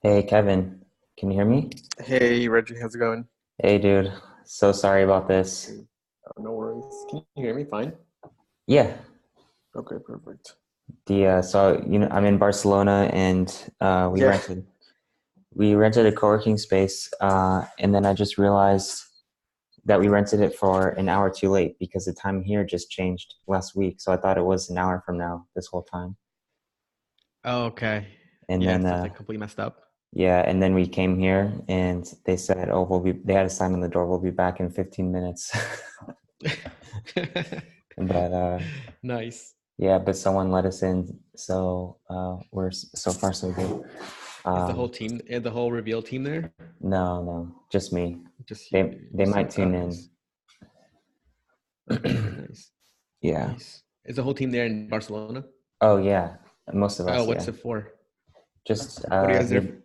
Hey Kevin, can you hear me? Hey Reggie, how's it going? Hey dude, so sorry about this. Oh, no worries. Can you hear me fine? Yeah, Okay, perfect. I'm in Barcelona and we Yeah. rented a co-working space and then I just realized that we rented it for an hour too late because the time here just changed last week. So I thought it was an hour from now this whole time. Oh, okay. And Yeah, then so it's like completely messed up. yeah, and then we came here and they said, "Oh, they had a sign on the door, we'll be back in 15 minutes." But Nice. yeah, but someone let us in, so so far so good. Is the whole Um, team, the whole reveal team there? no, no, just me. Just They you, they just might you. Oh, tune in. nice. Okay, nice. Yeah. Nice. Is the whole team there in Barcelona? Oh yeah, most of Oh, us. what's Yeah. it for? Just What are you guys there for?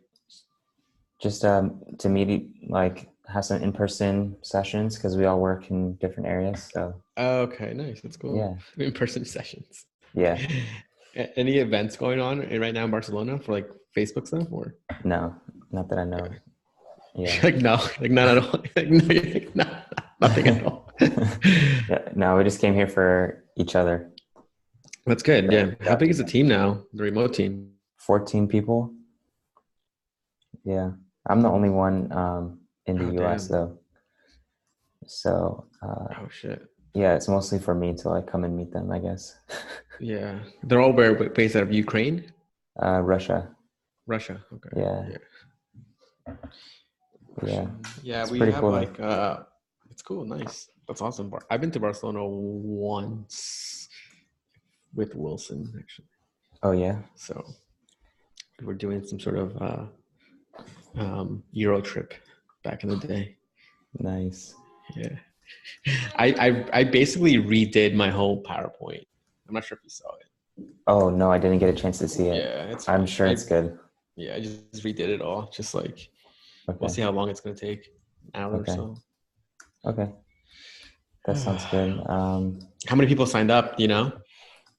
to meet like have some in-person sessions because we all work in different areas. So Oh, okay, nice. That's cool. yeah, In-person sessions. yeah. Any events going on right now in Barcelona for like Facebook stuff or? No, not that I know. Yeah. Yeah. Like no, like none at all. Like, no, like, nothing at all. Yeah, no, we just came here for each other. That's good. So Yeah. we How have big to is the team now? The remote team. 14 people. Yeah, I'm the only one in the Oh U.S. damn. though. So Oh shit. yeah, it's mostly for me to like come and meet them, I guess. Yeah. They're all based out of Ukraine, Russia. Russia. Okay. Yeah, Yeah. yeah. Russian. Yeah, It's we pretty have cool though. like it's cool, nice. That's awesome. I've been to Barcelona once with Wilson actually. Oh yeah, So we were doing some sort of Euro trip back in the day. nice. Yeah. I basically redid my whole PowerPoint. I'm not sure if you saw it. Oh no, I didn't get a chance to see it. Yeah, it's I'm fine. sure it's good. I just redid it all. Just like we'll Okay, see how long it's gonna take. An hour or okay, so. okay. That sounds good. How many people signed up? Do you know?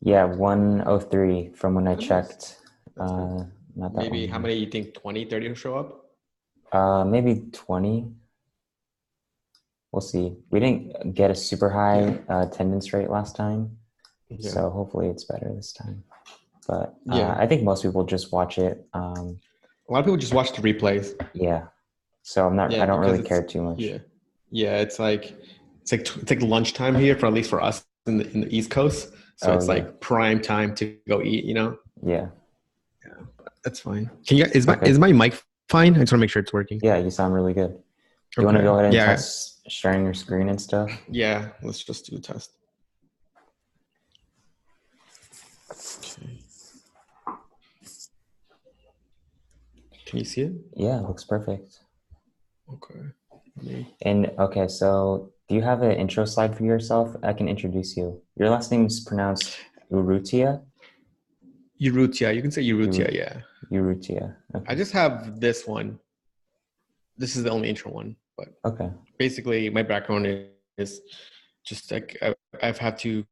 Yeah, 103 from when I Oh, nice. checked. That's good. Not that long Maybe how ago. many you think 20, 30 will show up? Maybe 20. We'll see. We didn't get a super Yeah. high attendance rate last time, Yeah. so hopefully it's better this time. But Yeah. I think most people just watch it. A lot of people just watch the replays. Yeah, so I Yeah, don't because really it's care too much. yeah. Yeah, it's like lunchtime here for at least for us in the East Coast. So Oh it's yeah, like prime time to go eat. yeah. Yeah, but that's fine. Can you is my Okay. is my mic fine? I just want to make sure it's working. Yeah, you sound really good. Do you want to Okay. go ahead and Yeah. test sharing your screen and stuff? Yeah. Let's just do a test. Okay. Can you see it? Yeah, it looks perfect. Okay. Let me. And okay, so do you have an intro slide for yourself? I can introduce you. Your last name is pronounced Urrutia? Urrutia. You can say Urrutia. Uru, Yeah. Urrutia. I Okay. just have this one. This is the only intro one, but Okay. basically my background is just like I've had two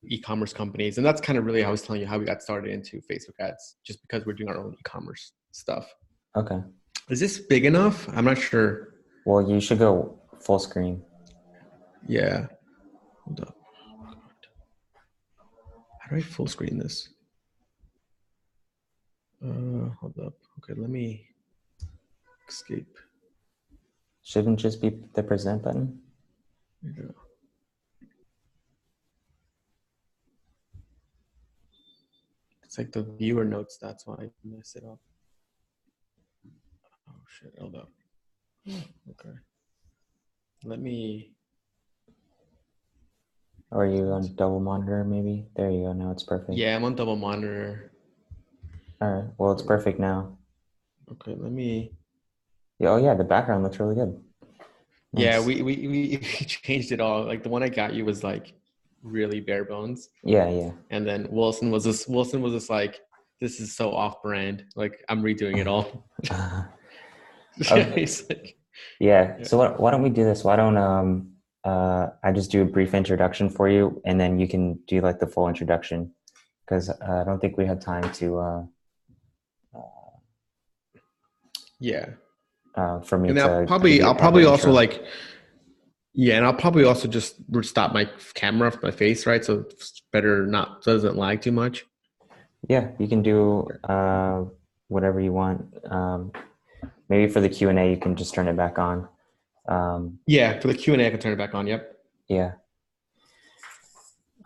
e-commerce companies, and that's kind of really how I was telling you how we got started into Facebook ads, just because we're doing our own e-commerce stuff. Okay. Is this big enough? I'm not sure. Well, you should go full screen. Yeah. Hold up. How do I full screen this? Hold up. Okay, let me escape. Shouldn't just be the present button? There you go. It's like the viewer notes. That's why I mess it up. Oh shit! Hold up. Okay. Let me. Or are you on double monitor maybe? There you go. Now it's perfect. Yeah, I'm on double monitor. All right. Well, it's perfect now. Okay, let me. Yeah, oh yeah, the background looks really good. Yeah, Nice. we changed it all. Like the one I got you was like really bare bones, Yeah, yeah. and then Wilson was just like, this is so off brand. Like I'm redoing it all. Okay. He's like, Yeah. yeah. So why don't we do this? Why don't I just do a brief introduction for you and then you can do like the full introduction because I don't think we had time to Yeah. for me And I'll to give probably you a I'll proper probably also intro. like yeah, and I'll probably also just stop my camera from my face, right? So it's better not so it doesn't lag too much. Yeah, you can do whatever you want. Maybe for the Q&A, you can just turn it back on. Yeah, for the Q&A, I can turn it back on. Yep. Yeah.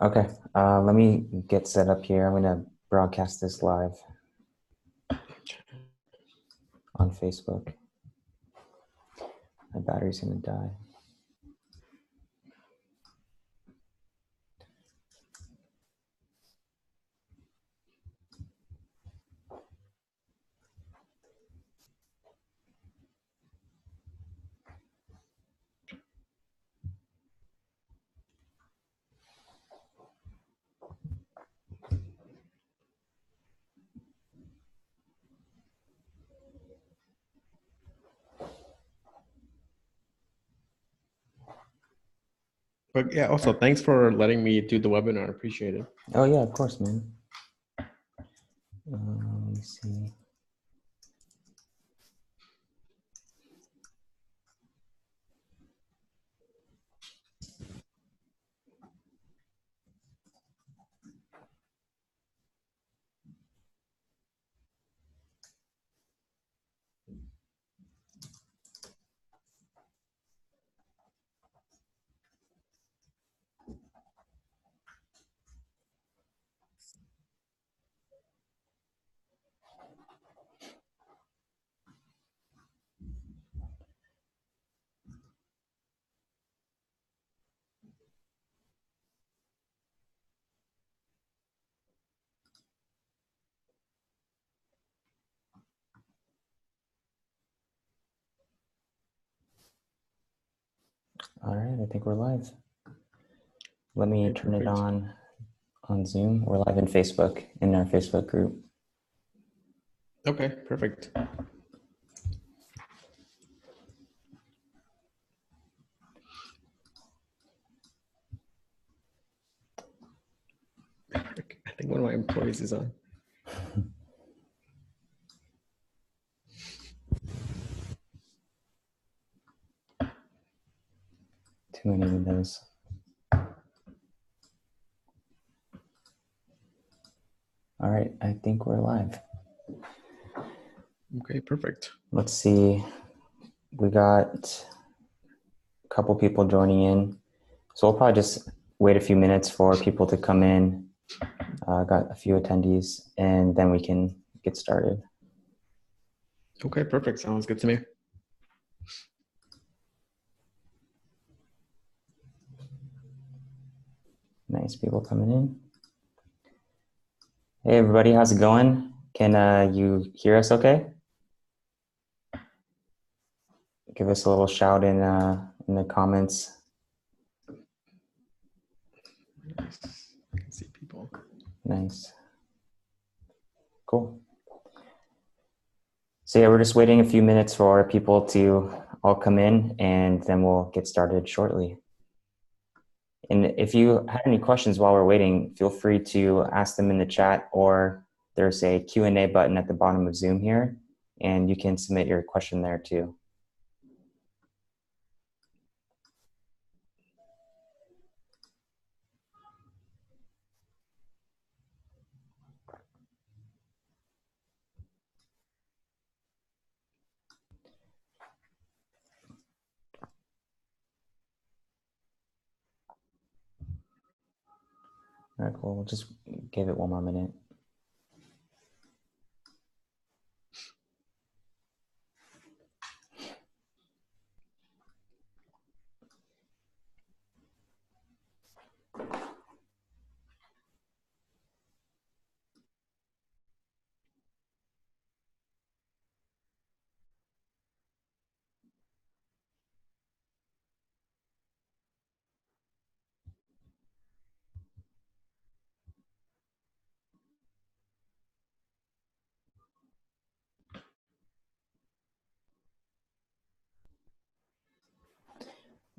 Okay. Let me get set up here. I'm going to broadcast this live on Facebook. My battery's going to die. But yeah, also thanks for letting me do the webinar. I appreciate it. Oh, yeah, of course, man. Let me see. All right, I think we're live. Let me Okay, turn it perfect. on Zoom. We're live in Facebook, in our Facebook group. Okay, perfect. I think one of my employees is on. Too many windows. All right, I think we're live. Okay, perfect. Let's see. We got a couple people joining in. So we'll probably just wait a few minutes for people to come in. Got a few attendees, and then we can get started. Okay, perfect. Sounds good to me. Nice people coming in. Hey, everybody, how's it going? Can you hear us okay? Give us a little shout in the comments. Nice. I can see people. Nice. Cool. So yeah, we're just waiting a few minutes for people to all come in, and then we'll get started shortly. And if you have any questions while we're waiting, feel free to ask them in the chat, or there's a Q&A button at the bottom of Zoom here, and you can submit your question there too. All right, cool. We'll just give it one more minute.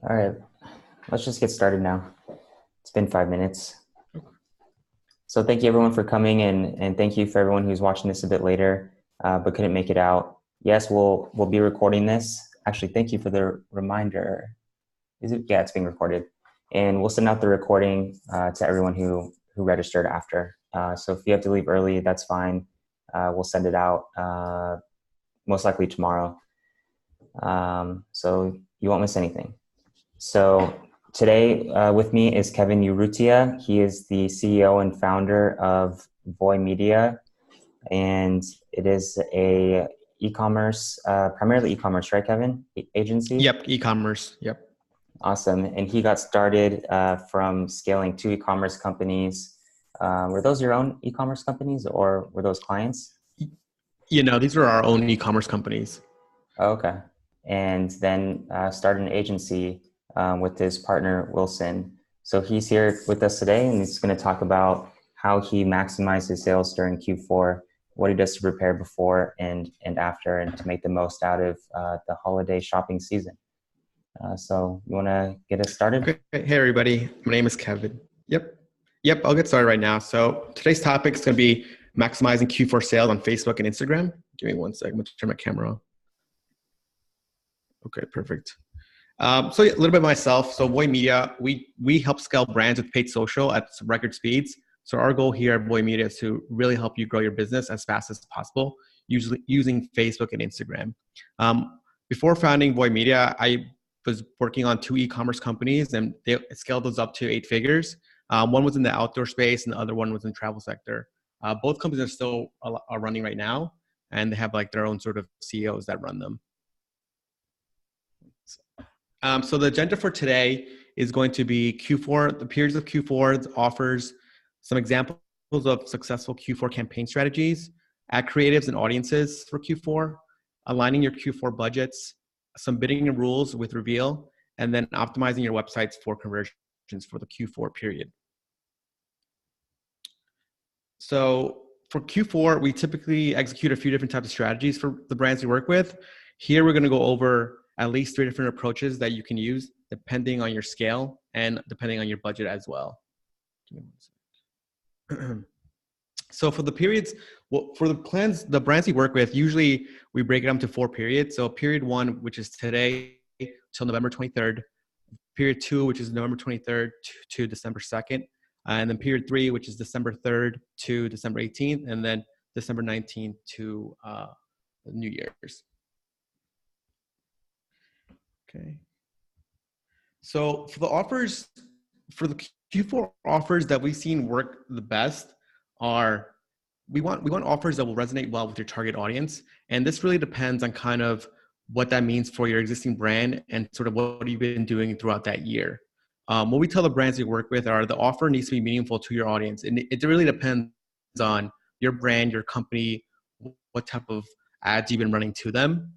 All right, let's just get started now. It's been 5 minutes. So thank you everyone for coming, and thank you for everyone who's watching this a bit later but couldn't make it out. Yes, we'll be recording this. Actually, thank you for the reminder. Is it? Yeah, it's being recorded, and we'll send out the recording to everyone who registered after. So if you have to leave early, that's fine. We'll send it out most likely tomorrow. So you won't miss anything. So today with me is Kevin Urrutia. He is the CEO and founder of Voy Media, and it is a e-commerce, primarily e-commerce, right, Kevin? Agency. Yep, e-commerce. Yep. Awesome. And he got started from scaling two e-commerce companies. Were those your own e-commerce companies, or were those clients? These are our own e-commerce companies. Oh, okay. And then started an agency with his partner, Wilson. So he's here with us today, and he's going to talk about how he maximizes sales during Q4, what he does to prepare before and after, and to make the most out of the holiday shopping season. So you want to get us started? Okay. Hey, everybody. My name is Kevin. Yep. I'll get started right now. So today's topic is going to be maximizing Q4 sales on Facebook and Instagram. Give me one second. I'm going to turn my camera on. Okay, perfect. So a little bit myself. So Voy Media, we help scale brands with paid social at record speeds. So our goal here at Voy Media is to really help you grow your business as fast as possible, usually using Facebook and Instagram. Before founding Voy Media, I was working on two e-commerce companies, and they scaled those up to 8 figures. One was in the outdoor space, and the other one was in the travel sector. Both companies are still are running right now, and they have like their own sort of CEOs that run them. So the agenda for today is going to be Q4, the periods of Q4 offers, some examples of successful Q4 campaign strategies, ad creatives and audiences for Q4, aligning your Q4 budgets, some bidding rules with Reveal, and then optimizing your websites for conversions for the Q4 period. So for Q4, we typically execute a few different types of strategies for the brands we work with. Here, we're going to go over at least 3 different approaches that you can use depending on your scale and depending on your budget as well. So for the periods, for the brands we work with, usually we break it up to 4 periods. So period 1, which is today till November 23rd. Period 2, which is November 23rd to December 2nd. And then period 3, which is December 3rd to December 18th. And then December 19th to New Year's. Okay. So for the offers, for the Q4 offers that we've seen work the best are, we want offers that will resonate well with your target audience. And this really depends on kind of what that means for your existing brand and sort of what you've been doing throughout that year. What we tell the brands we work with are the offer needs to be meaningful to your audience. And it really depends on your brand, your company, what type of ads you've been running to them.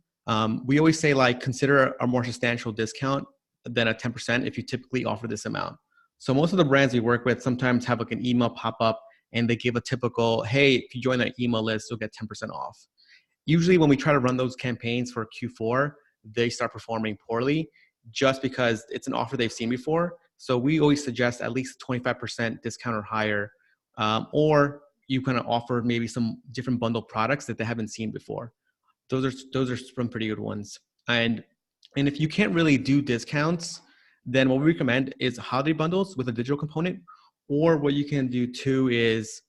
We always say, like, consider a more substantial discount than a 10% if you typically offer this amount. So most of the brands we work with sometimes have like an email pop up and they give a typical, hey, if you join our email list, you'll get 10% off. Usually when we try to run those campaigns for Q4, they start performing poorly just because it's an offer they've seen before. So we always suggest at least 25% discount or higher, or you kind of offer maybe some different bundle products that they haven't seen before. Those are some pretty good ones. And if you can't really do discounts, then what we recommend is holiday bundles with a digital component, or what you can do too is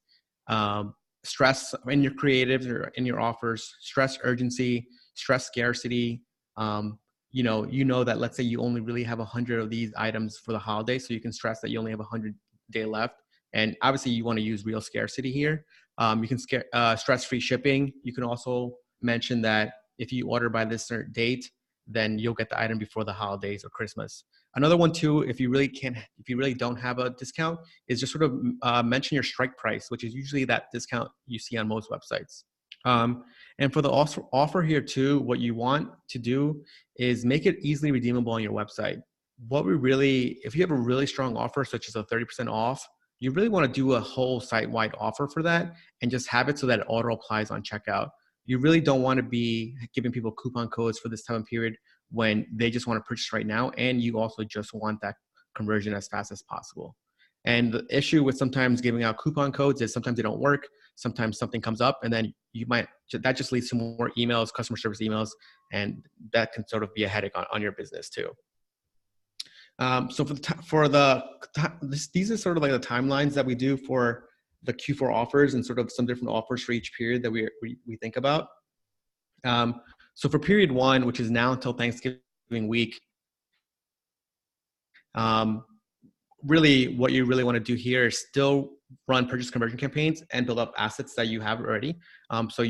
stress in your creatives or in your offers, stress urgency, stress scarcity. You know that, let's say you only really have 100 of these items for the holiday, so you can stress that you only have 100-day left. And obviously you want to use real scarcity here. You can stress-free shipping. You can also mention that if you order by this certain date, then you'll get the item before the holidays or Christmas. Another one too, if you really don't have a discount, is just sort of mention your strike price, which is usually that discount you see on most websites. And for the offer here too, what you want to do is make it easily redeemable on your website. If you have a really strong offer, such as a 30% off, you really want to do a whole site-wide offer for that and just have it so that it auto applies on checkout. You really don't want to be giving people coupon codes for this time period when they just want to purchase right now, and you also just want that conversion as fast as possible. And the issue with sometimes giving out coupon codes is sometimes they don't work. sometimes something comes up, and then that just leads to more emails, customer service emails, and that can sort of be a headache on your business too. So these are sort of like the timelines that we do for the Q4 offers, and sort of some different offers for each period that we think about. So for period 1, which is now until Thanksgiving week, really what you really want to do here is still run purchase conversion campaigns and build up assets that you have already. So,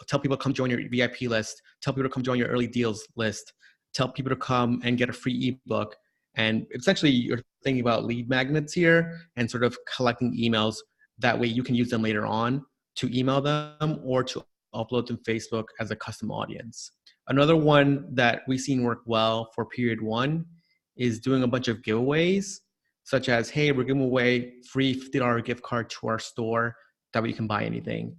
tell people to come join your VIP list, tell people to come join your early deals list, tell people to come and get a free ebook. And essentially you're thinking about lead magnets here and sort of collecting emails. That way you can use them later on to email them or to upload to Facebook as a custom audience. Another one that we've seen work well for period 1 is doing a bunch of giveaways, such as, hey, we're giving away free $50 gift card to our store, that way you can buy anything.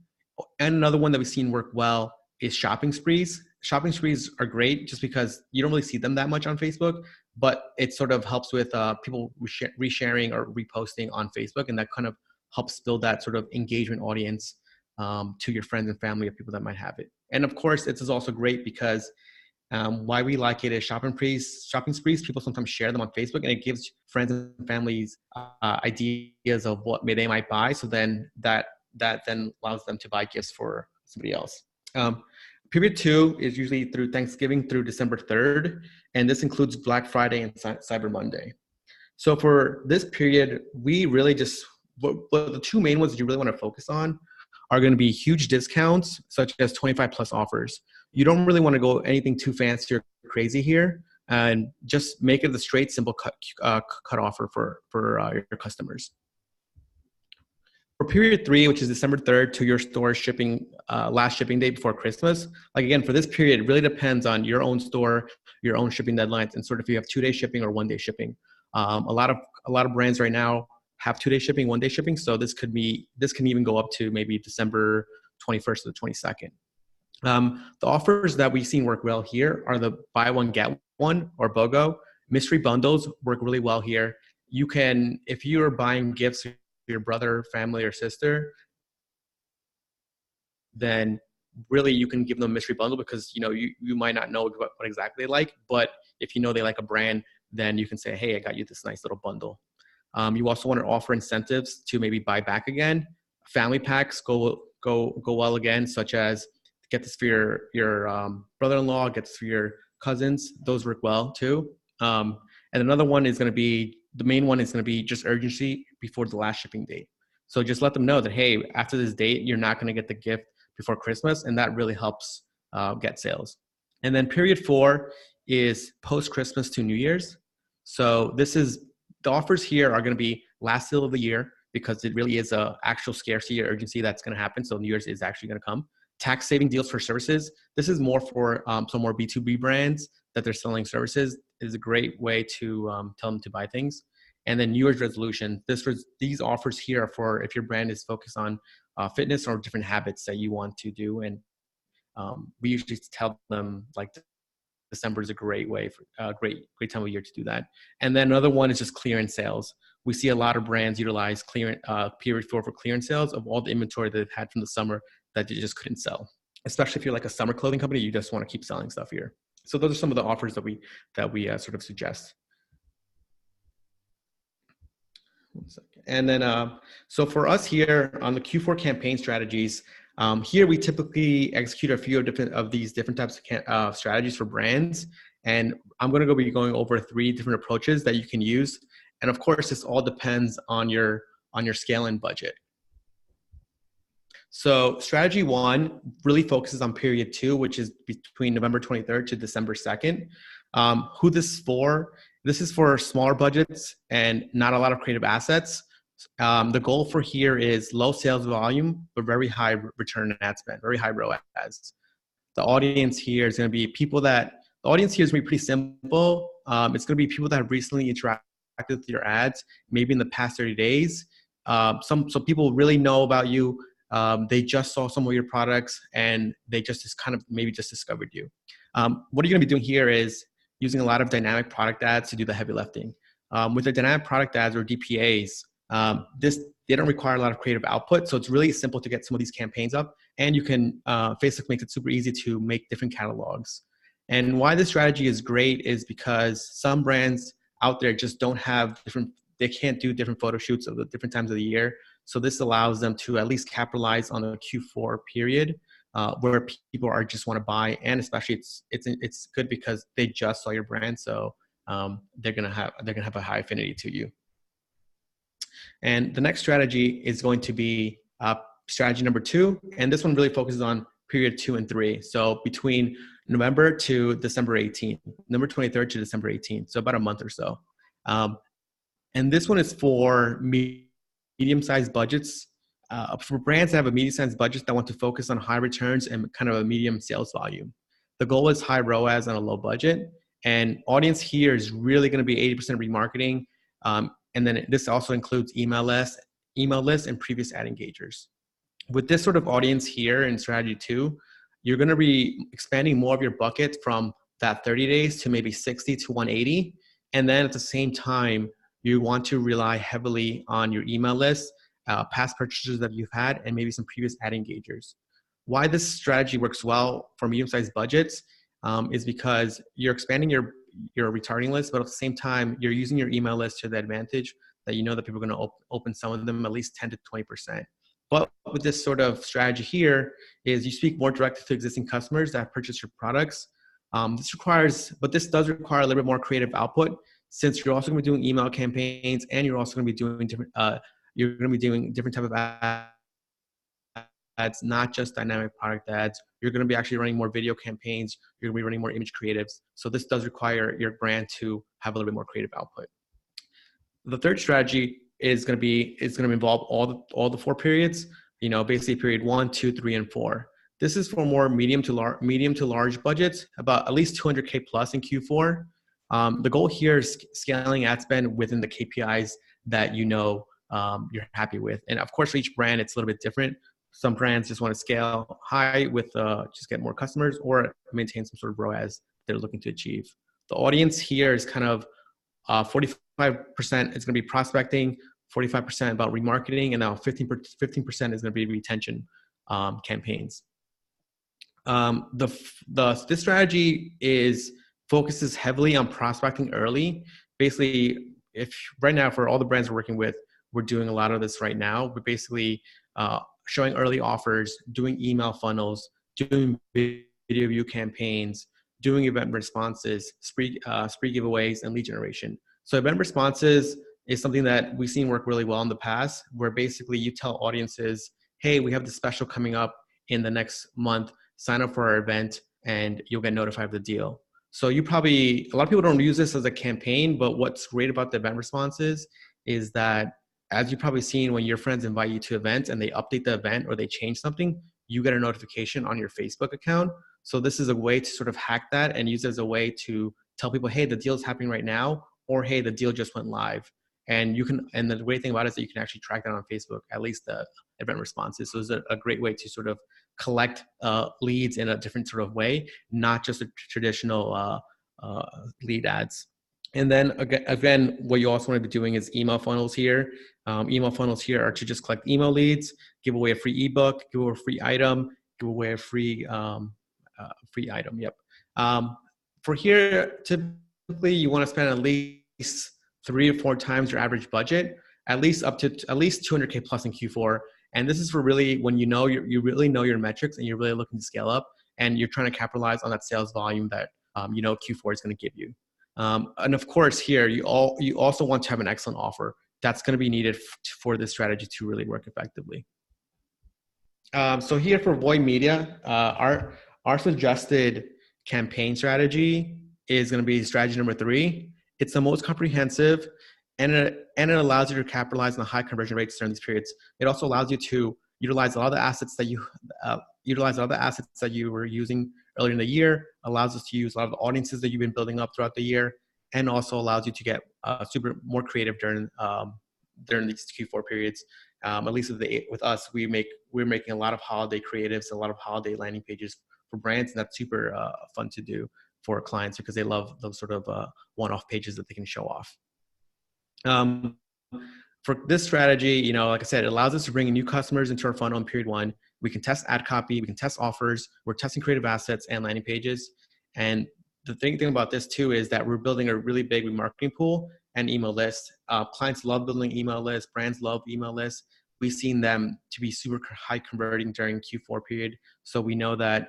And another one that we've seen work well is shopping sprees. Shopping sprees are great just because you don't really see them that much on Facebook, but it sort of helps with people resharing or reposting on Facebook, and that kind of helps build that sort of engagement audience to your friends and family of people that might have it. And of course, it is also great because why we like it is shopping sprees. People sometimes share them on Facebook, and it gives friends and families ideas of what they might buy. So then that then allows them to buy gifts for somebody else. Period 2 is usually through Thanksgiving through December 3rd, and this includes Black Friday and Cyber Monday. So for this period, we really just what the two main ones that you really want to focus on are going to be huge discounts, such as 25 plus offers. You don't really want to go anything too fancy or crazy here, and just make it the straight, simple cut offer for your customers. For period 3, which is December 3rd to your store shipping, last shipping day before Christmas. Like again, for this period, it really depends on your own store, your own shipping deadlines, and sort of if you have 2-day shipping or 1-day shipping. A lot of brands right now have 2-day shipping, 1-day shipping. So this can even go up to maybe December 21st to the 22nd. The offers that we've seen work well here are the buy one, get one, or BOGO. Mystery bundles work really well here. You can, if you're buying gifts for your brother, family, or sister, then really you can give them a mystery bundle because you might not know what exactly they like, but if you know they like a brand, then you can say, hey, I got you this nice little bundle. You also want to offer incentives to maybe buy back again. Family packs go well again, such as get this for your brother-in-law, get this for your cousins. Those work well too. And another one is going to be, the main one is going to be just urgency before the last shipping date. So just let them know that, hey, after this date, you're not going to get the gift before Christmas, and that really helps get sales. And then period 4 is post-Christmas to New Year's. So the offers here are going to be last sale of the year because it really is a actual scarcity or urgency that's going to happen. So New Year's is actually going to come. Tax saving deals for services. This is more for some more B2B brands that they're selling services. It is a great way to tell them to buy things. And then New Year's resolution. These offers here are for if your brand is focused on fitness or different habits that you want to do. And we usually tell them like December is a great way for great time of year to do that. And then another one is just clearance sales. We see a lot of brands utilize period 4 for clearance sales of all the inventory that they've had from the summer that they just couldn't sell. Especially if you're like a summer clothing company, you just want to keep selling stuff here. So those are some of the offers that we sort of suggest. One second. And then, so for us here on the Q4 campaign strategies, here we typically execute a few of these different types of strategies for brands. And I'm going to be going over 3 different approaches that you can use. And of course, this all depends on your scale and budget. So strategy 1 really focuses on period 2, which is between November 23rd to December 2nd. Who this is for? This is for smaller budgets and not a lot of creative assets. The goal for here is low sales volume, but very high return on ad spend, very high ROAS. The audience here is going to be the audience here is going to be pretty simple. It's going to be people that have recently interacted with your ads, maybe in the past 30 days. So people really know about you. They just saw some of your products and they just maybe discovered you. What you're going to be doing here is using a lot of dynamic product ads to do the heavy lifting. With the dynamic product ads or DPAs, this they don't require a lot of creative output. So it's really simple to get some of these campaigns up. And you can, Facebook makes it super easy to make different catalogs. And why this strategy is great is because some brands out there just don't have they can't do different photo shoots of the different times of the year. So this allows them to at least capitalize on the Q4 period, where people are just want to buy, and especially it's good because they just saw your brand, so they're gonna have a high affinity to you. And the next strategy is going to be strategy number 2, and this one really focuses on period 2 and 3. So between November to December 18th, November 23rd to December 18th, so about a month or so. And this one is for medium-sized budgets, for brands that have a medium-sized budget that want to focus on high returns and kind of a medium sales volume. The goal is high ROAS on a low budget, and audience here is really going to be 80% remarketing, and then this also includes email lists, and previous ad engagers. With this sort of audience here in strategy 2, you're going to be expanding more of your bucket from that 30 days to maybe 60 to 180, and then at the same time, you want to rely heavily on your email list, past purchases that you've had, and maybe some previous ad engagers. Why this strategy works well for medium-sized budgets is because you're expanding your retargeting list, but at the same time, you're using your email list to the advantage that you know that people are going to open some of them at least 10 to 20%. But with this sort of strategy here is you speak more directly to existing customers that have purchased your products. This does require a little bit more creative output, since you're also going to be doing email campaigns, and you're also going to be doing different type of ads, not just dynamic product ads. You're going to be actually running more video campaigns. You're going to be running more image creatives. So this does require your brand to have a little bit more creative output. The third strategy is going to involve all the 4 periods. Basically period 1, 2, 3, and 4. This is for more medium to large budgets, about at least 200K plus in Q4. The goal here is scaling ad spend within the KPIs that you're happy with. And of course, for each brand, it's a little bit different. Some brands just want to scale high with just get more customers, or maintain some sort of ROAS they're looking to achieve. The audience here is kind of 45% is going to be prospecting, 45% about remarketing, and now 15% is going to be retention campaigns. This strategy focuses heavily on prospecting early. Basically, if right now for all the brands we're working with, we're doing a lot of this right now. We're basically showing early offers, doing email funnels, doing video view campaigns, doing event responses, spree giveaways, and lead generation. So event responses is something that we've seen work really well in the past, where basically you tell audiences, hey, we have this special coming up in the next month, sign up for our event and you'll get notified of the deal. So a lot of people don't use this as a campaign, but what's great about the event responses is that, as you've probably seen, when your friends invite you to events and they update the event or they change something, you get a notification on your Facebook account. So this is a way to sort of hack that and use it as a way to tell people, hey, the deal is happening right now, or hey, the deal just went live. And the great thing about it is that you can actually track that on Facebook, at least the event responses. So it's a great way to sort of collect leads in a different sort of way, not just a traditional lead ads. And then again, what you also want to be doing is email funnels here. Email funnels here are to just collect email leads, give away a free ebook, give away a free item, give away a free item. Yep. For here, typically you want to spend at least 3 or 4 times your average budget, at least 200K plus in Q4. And this is for really when you really know your metrics and you're really looking to scale up and you're trying to capitalize on that sales volume that Q4 is going to give you. And of course, here you also want to have an excellent offer that's going to be needed for this strategy to really work effectively. So here for Void Media, our suggested campaign strategy is going to be strategy number 3. It's the most comprehensive, and it allows you to capitalize on the high conversion rates during these periods. It also allows you to utilize a lot of the assets that you were using earlier in the year, allows us to use a lot of the audiences that you've been building up throughout the year, and also allows you to get more creative during these Q4 periods. At least with us, we're making a lot of holiday creatives, a lot of holiday landing pages for brands, and that's super fun to do for clients because they love those sort of one-off pages that they can show off. for this strategy, like I said, it allows us to bring in new customers into our funnel in period one. We can test ad copy, we can test offers, we're testing creative assets and landing pages. And the thing about this too is that we're building a really big remarketing pool and email list. Clients love building email lists, brands love email lists. We've seen them to be super high converting during Q4 period. So we know that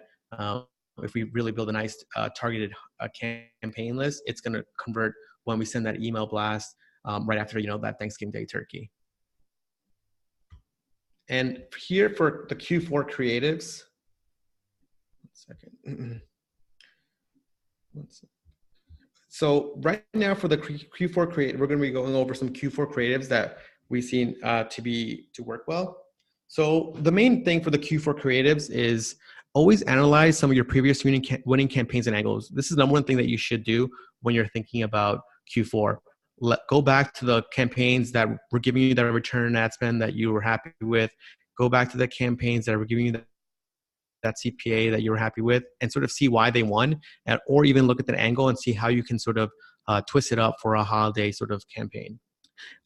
if we really build a nice targeted campaign list, it's going to convert when we send that email blast right after that Thanksgiving Day turkey. And here for the Q4 creatives, one second. So right now for the Q4 creative, we're going to be going over some Q4 creatives that we've seen to work well. So the main thing for the Q4 creatives is always analyze some of your previous winning campaigns and angles. This is the number one thing that you should do when you're thinking about Q4. Go back to the campaigns that were giving you that return on ad spend that you were happy with. Go back to the campaigns that were giving you that CPA that you were happy with, and sort of see why they won, or even look at that angle and see how you can sort of twist it up for a holiday sort of campaign.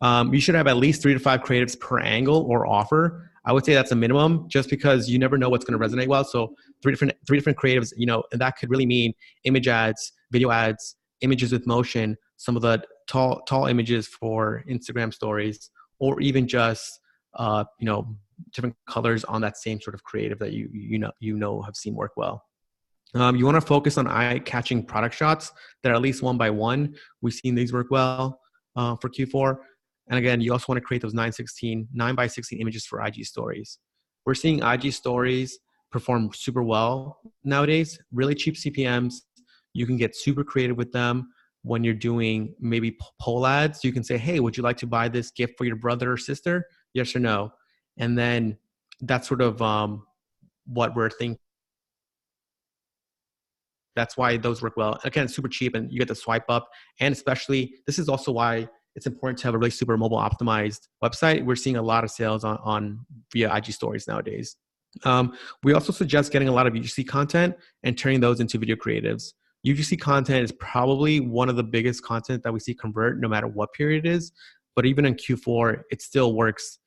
You should have at least 3 to 5 creatives per angle or offer. I would say that's a minimum, just because you never know what's going to resonate well. So three different creatives, and that could really mean image ads, video ads, images with motion, some of the tall images for Instagram stories, or even just different colors on that same sort of creative that you have seen work well. You want to focus on eye-catching product shots that are at least 1 by 1. We've seen these work well for Q4. And again, you also want to create those 9 by 16 images for IG stories. We're seeing IG stories perform super well nowadays, really cheap CPMs. You can get super creative with them. When you're doing maybe poll ads, you can say, hey, would you like to buy this gift for your brother or sister? Yes or no? And then that's sort of what we're thinking. That's why those work well. Again, it's super cheap and you get to swipe up. And especially, this is also why it's important to have a really super mobile optimized website. We're seeing a lot of sales on via IG stories nowadays. We also suggest getting a lot of UGC content and turning those into video creatives. UGC content is probably one of the biggest content that we see convert no matter what period it is. But even in Q4, it still works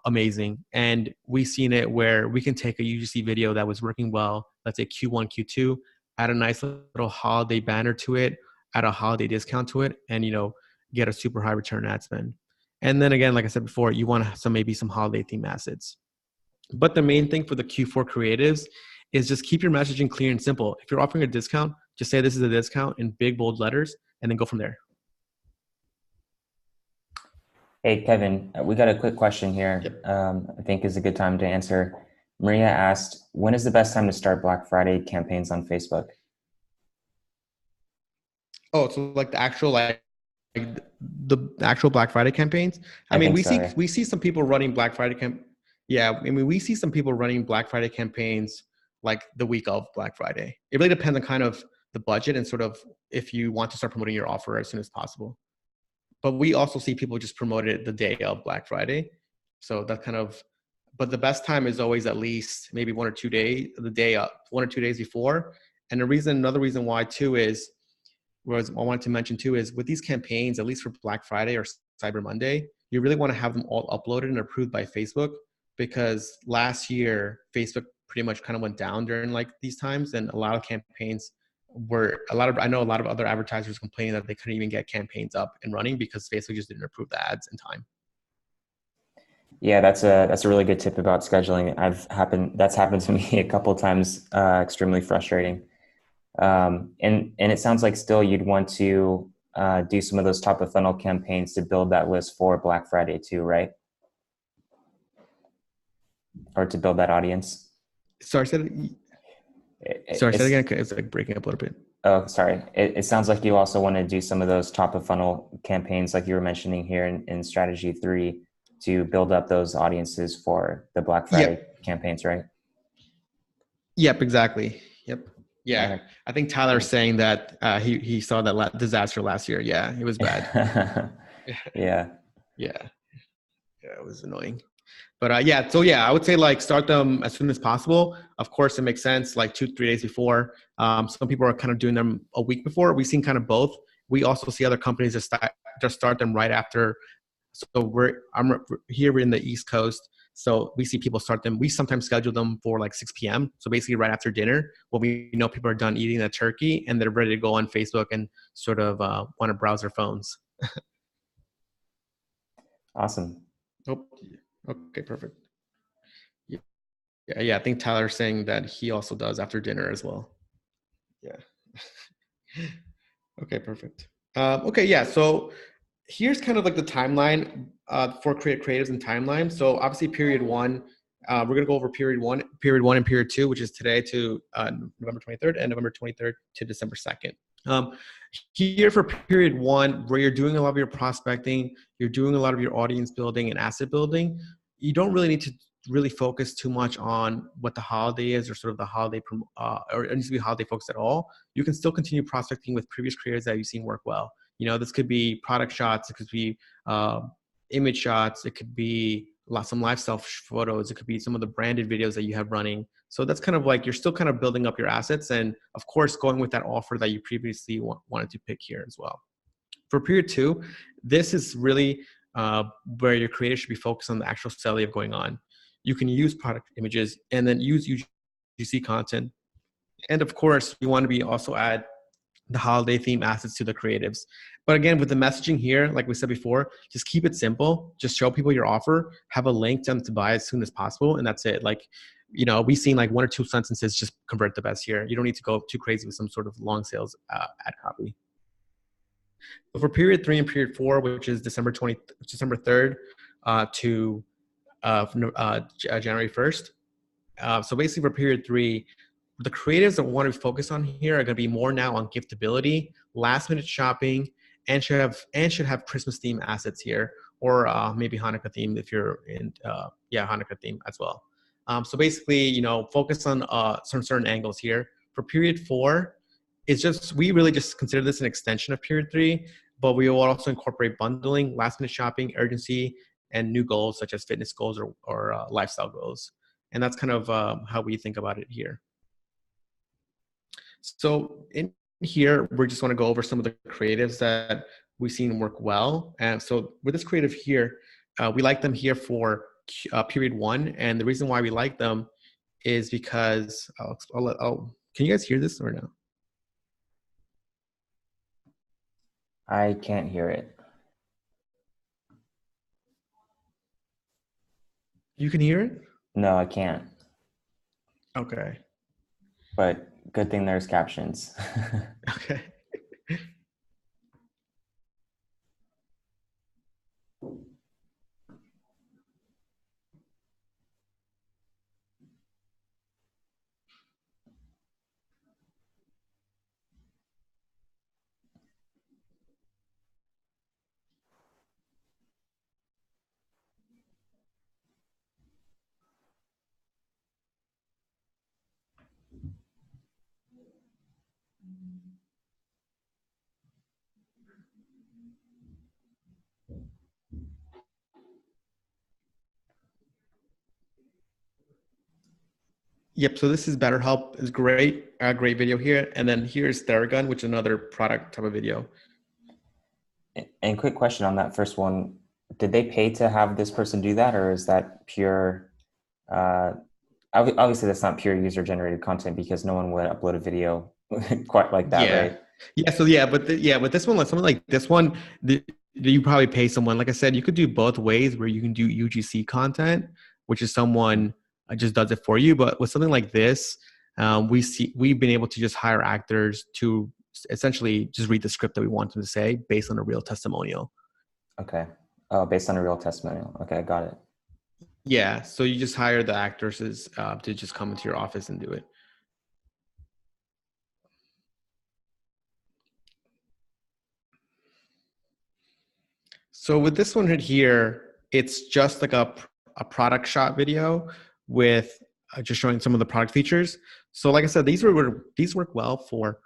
amazing. And we've seen it where we can take a UGC video that was working well, let's say Q1, Q2, add a nice little holiday banner to it, add a holiday discount to it, and get a super high return ad spend. And then again, like I said before, you want maybe some holiday theme assets. But the main thing for the Q4 creatives is just keep your messaging clear and simple. If you're offering a discount, just say this is a discount in big, bold letters, and then go from there. Hey, Kevin, we got a quick question here. Yep. I think is a good time to answer. Maria asked, when is the best time to start Black Friday campaigns on Facebook? Oh, so like the actual the actual Black Friday campaigns. I mean, we see some people running Black Friday we see some people running Black Friday campaigns like the week of Black Friday. It really depends on kind of the budget and sort of if you want to start promoting your offer as soon as possible. But we also see people just promote it the day of Black Friday. So that kind of, but the best time is always at least maybe 1 or 2 days, the day up, 1 or 2 days before. And another reason why too is, I wanted to mention too, is with these campaigns, at least for Black Friday or Cyber Monday, you really want to have them all uploaded and approved by Facebook, because last year, Facebook pretty much kind of went down during like these times, and a lot of campaigns I know a lot of other advertisers complaining that they couldn't even get campaigns up and running because Facebook just didn't approve the ads in time. Yeah, that's a really good tip about scheduling. That's happened to me a couple of times. Extremely frustrating. And it sounds like still you'd want to do some of those top of funnel campaigns to build that list for Black Friday too, right? Or to build that audience. Say that again. It's like breaking up a little bit. Oh, sorry. It sounds like you also want to do some of those top of funnel campaigns like you were mentioning here in strategy 3 to build up those audiences for the Black Friday campaigns, right? Yep, exactly. Yep. Yeah. Right. I think Tyler's saying that he saw that disaster last year. Yeah, it was bad. Yeah. Yeah, it was annoying. But I would say like start them as soon as possible. Of course, it makes sense like 2-3 days before. Some people are kind of doing them a week before. We've seen kind of both. We also see other companies just start them right after So we're in the East Coast. So we see people start them. We sometimes schedule them for like 6 p.m. So basically right after dinner, when we know people are done eating the turkey and they're ready to go on Facebook and sort of want to browse their phones. Awesome. Oh, okay, perfect. Yeah, yeah. I think Tyler's saying that he also does after dinner as well. Yeah. Okay, perfect. Okay, yeah. So here's kind of like the timeline for creatives and timeline. So obviously, period one, we're gonna go over period one, and period two, which is today to November 23rd and November 23rd to December 2nd. Um, Here for period one, where you're doing a lot of your prospecting, you're doing a lot of your audience building and asset building. You don't really need to really focus too much on what the holiday is or sort of the holiday or it needs to be holiday focused at all. You can still continue prospecting with previous creators that you've seen work well. This could be product shots, it could be uh, image shots, it could be some lifestyle photos, it could be some of the branded videos that you have running. So that's kind of like you're still kind of building up your assets, and of course going with that offer that you previously wanted to pick here as well. For period two, this is really where your creator should be focused on the actual selling of going on. You can use product images and then use UGC content, and of course you want to be also add the holiday theme assets to the creatives. But again, with the messaging here, like we said before, just keep it simple. Just show people your offer, have a link to them to buy as soon as possible, and that's it. Like, we've seen like one or two sentences just convert the best here. You don't need to go too crazy with some sort of long sales ad copy. But for period three and period four, which is December 3rd to January 1st. So basically for period three, the creatives that we want to focus on here are going to be more now on giftability, last minute shopping, and should have Christmas theme assets here, or maybe Hanukkah theme if you're in Hanukkah theme as well. So basically, focus on some certain angles here. For period four, it's just we really just consider this an extension of period three, but we will also incorporate bundling, last minute shopping, urgency, and new goals such as fitness goals or lifestyle goals. And that's kind of how we think about it here. So in here, we just want to go over some of the creatives that we've seen work well. And so with this creative here, we like them here for period one. And the reason why we like them is because can you guys hear this or no? I can't hear it. You can hear it? No, I can't. Okay. But good thing there's captions. Okay. Yep. So this is BetterHelp. It's great. Great video here. And then here's Theragun, which is another product type of video. And quick question on that first one. Did they pay to have this person do that, or is that pure, obviously that's not pure user generated content because no one would upload a video quite like that, Yeah. right? Yeah. So yeah, but with this one, like something like this one, you probably pay someone. Like I said, you could do both ways where you can do UGC content, which is someone just does it for you. But with something like this, we've been able to just hire actors to essentially just read the script that we want them to say based on a real testimonial. Okay. Oh, based on a real testimonial. Okay, I got it. Yeah. So you just hire the actors to just come into your office and do it. So with this one right here, it's just like a product shot video with just showing some of the product features. So like I said, these work well for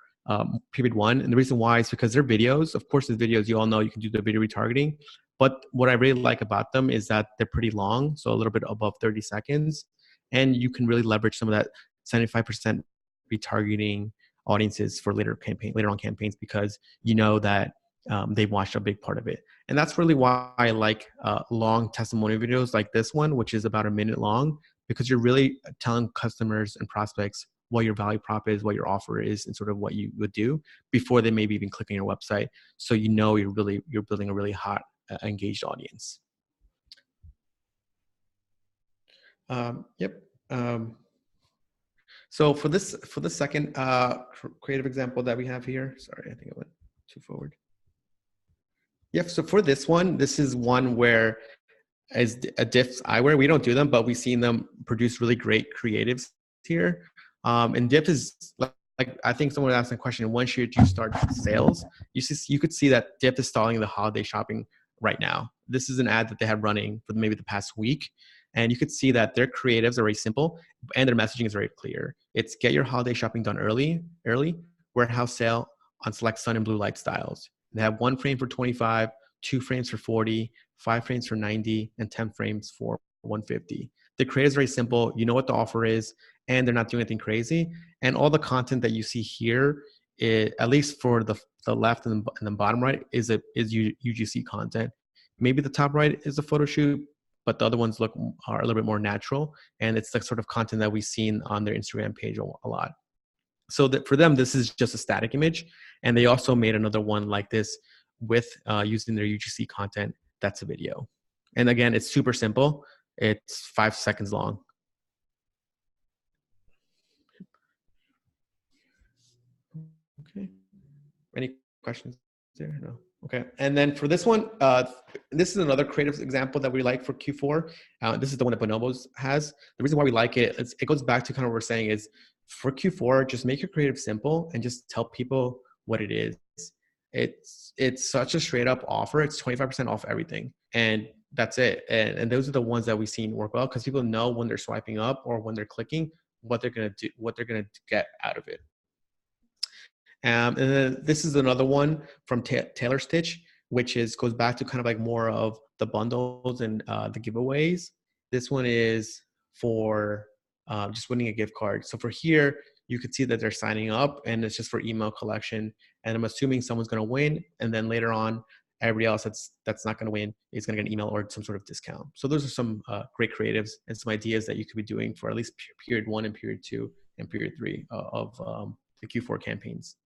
period one. And the reason why is because they're videos. Of course, the videos, you all know you can do the video retargeting. But what I really like about them is that they're pretty long, so a little bit above 30 seconds. And you can really leverage some of that 75% retargeting audiences for later on campaigns because you know that they've watched a big part of it. And that's really why I like long testimonial videos like this one, which is about a minute long, because you're really telling customers and prospects what your value prop is, what your offer is, and sort of what you would do before they maybe even click on your website. So you're building a really hot, engaged audience. Yep. So for the second creative example that we have here, sorry, I think I went too forward. Yep. So for this one, this is one where as a Diff's eyewear, we don't do them, but we've seen them produce really great creatives here. And Diff is like I think someone asked a question: when should you start sales? You could see that Diff is stalling the holiday shopping right now. This is an ad that they had running for maybe the past week, and you could see that their creatives are very simple and their messaging is very clear. It's get your holiday shopping done early, warehouse sale on select sun and blue light styles. They have one frame for 25, 2 frames for 40, 5 frames for 90, and 10 frames for 150. The creative is very simple. You know what the offer is, and they're not doing anything crazy. And all the content that you see here, at least for the left and the bottom right, is UGC content. Maybe the top right is a photo shoot, but the other ones are a little bit more natural. And it's the sort of content that we've seen on their Instagram page a lot. So that for them, this is just a static image. And they also made another one like this with using their UGC content. That's a video. And again, it's super simple. It's 5 seconds long. Okay. Any questions there? No. Okay. And then for this one, this is another creative example that we like for Q4. This is the one that Bonobos has. The reason why we like it is it goes back to kind of what we're saying is for Q4, just make your creative simple and just tell people what it is. It's such a straight up offer. It's 25% off everything. And that's it. And those are the ones that we've seen work well because people know when they're swiping up or when they're clicking what they're going to do, what they're going to get out of it. And then this is another one from Taylor Stitch, which goes back to kind of like more of the bundles and the giveaways. This one is for just winning a gift card. So for here, you could see that they're signing up and it's just for email collection. And I'm assuming someone's going to win. And then later on, everybody else that's not going to win is going to get an email or some sort of discount. So those are some great creatives and some ideas that you could be doing for at least period 1 and period 2 and period 3 of the Q4 campaigns.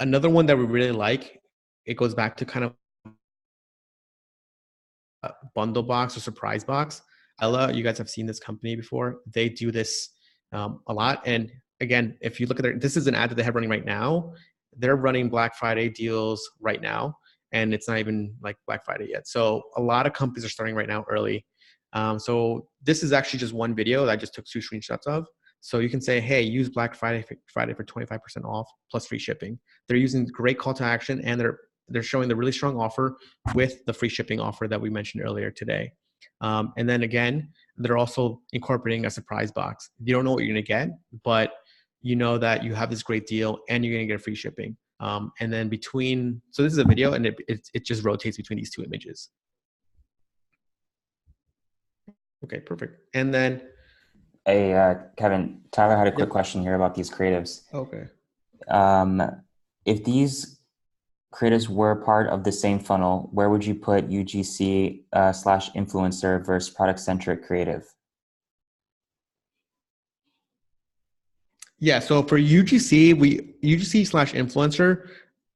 Another one that we really like, it goes back to kind of bundle box or surprise box. Ella, you guys have seen this company before. They do this a lot. And again, if you look at this is an ad that they have running right now. They're running Black Friday deals right now. And it's not even like Black Friday yet. So a lot of companies are starting right now early. So this is actually just one video that I just took 2 screenshots of. So you can say, hey, use Black Friday for 25% off plus free shipping. They're using great call to action and they're showing the really strong offer with the free shipping offer that we mentioned earlier today. And then again, they're also incorporating a surprise box. You don't know what you're going to get, but you know that you have this great deal and you're going to get free shipping. And then so this is a video and it just rotates between these 2 images. Okay, perfect. And then Hey, Kevin, Tyler had a quick question here about these creatives. Okay. If these creatives were part of the same funnel, where would you put UGC slash influencer versus product centric creative? Yeah, so for UGC slash influencer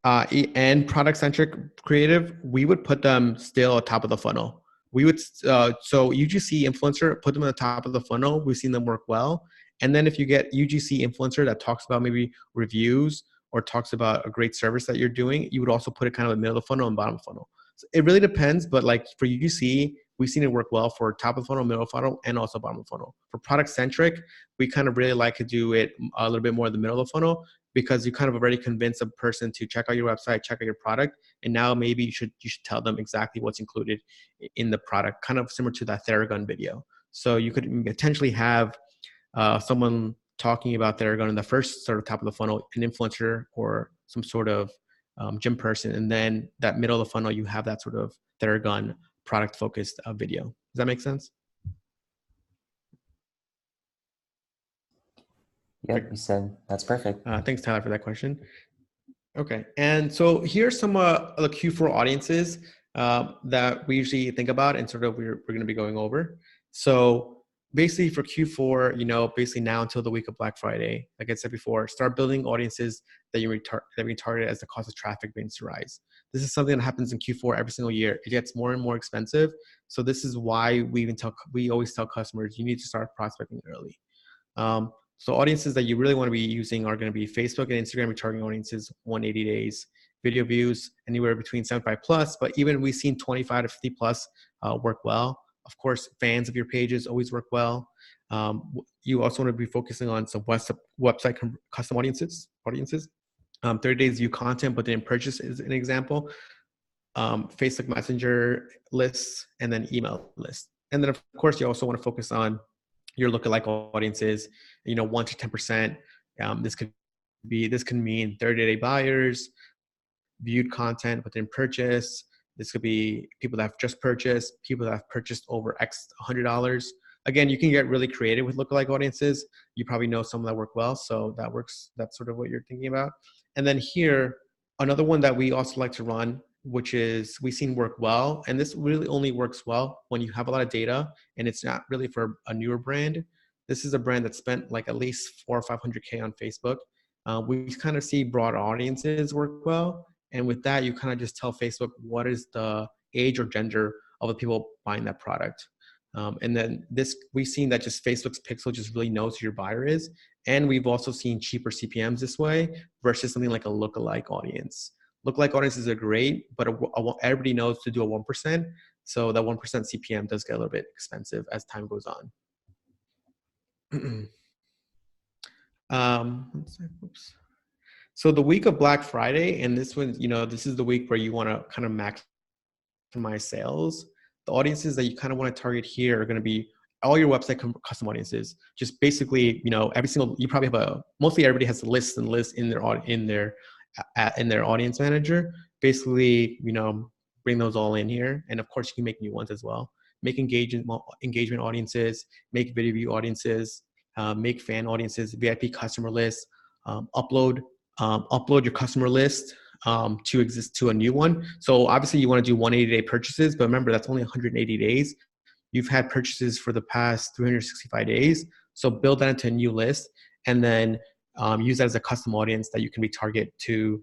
and product centric creative, we would put them still at top of the funnel. We would so UGC influencer, put them at the top of the funnel. We've seen them work well. And then if you get UGC influencer that talks about maybe reviews or talks about a great service that you're doing, you would also put it kind of in the middle of the funnel and bottom of the funnel. So it really depends, but like for UGC, we've seen it work well for top of the funnel, middle of the funnel, and also bottom of the funnel. For product centric, we kind of really like to do it a little bit more in the middle of the funnel because you kind of already convince a person to check out your website, check out your product, and now maybe you should tell them exactly what's included in the product, kind of similar to that Theragun video. So you could potentially have someone talking about Theragun in the first sort of top of the funnel, an influencer or some sort of gym person, and then that middle of the funnel, you have that sort of Theragun product focused video. Does that make sense? Yep, you said that's perfect. Thanks, Tyler, for that question. Okay. And so here's some of the Q4 audiences that we usually think about and sort of we're going to be going over. So basically for Q4, basically now until the week of Black Friday, like I said before, start building audiences that that we target as the cost of traffic begins to rise. This is something that happens in Q4 every single year. It gets more and more expensive. So this is why we always tell customers you need to start prospecting early. So audiences that you really want to be using are going to be Facebook and Instagram retargeting audiences, 180 days, video views anywhere between 75 plus, but even we've seen 25 to 50 plus work well. Of course, fans of your pages always work well. You also want to be focusing on some website custom audiences. 30 days view content, but didn't purchase is an example. Facebook Messenger lists, and then email lists. And then of course, you also want to focus on your lookalike audiences, 1 to 10%. This can mean 30-day buyers, viewed content but didn't purchase. This could be people that have just purchased, people that have purchased over X $100. Again, you can get really creative with lookalike audiences. You probably know some that work well, so that works. That's sort of what you're thinking about. And then here, another one that we also like to run, which is we've seen work well, and this really only works well when you have a lot of data and it's not really for a newer brand. This is a brand that spent like at least 400 or 500K on Facebook. We kind of see broad audiences work well, and with that, you kind of just tell Facebook what is the age or gender of the people buying that product. And then we've seen that just Facebook's pixel just really knows who your buyer is. And we've also seen cheaper CPMs this way versus something like a lookalike audience. Lookalike audiences are great, but everybody knows to do a 1%. So that 1% CPM does get a little bit expensive as time goes on. Oops. So the week of Black Friday, and this one, this is the week where you want to kind of maximize sales. The audiences that you kind of want to target here are going to be all your website custom audiences. Just basically, you probably have mostly everybody has lists and lists in their audience manager. Basically, bring those all in here, and of course you can make new ones as well. Make engagement audiences, make video view audiences, make fan audiences, VIP customer lists, upload your customer list to a new one. So obviously you want to do 180-day purchases, but remember that's only 180 days. You've had purchases for the past 365 days. So build that into a new list, and then use that as a custom audience that you can retarget to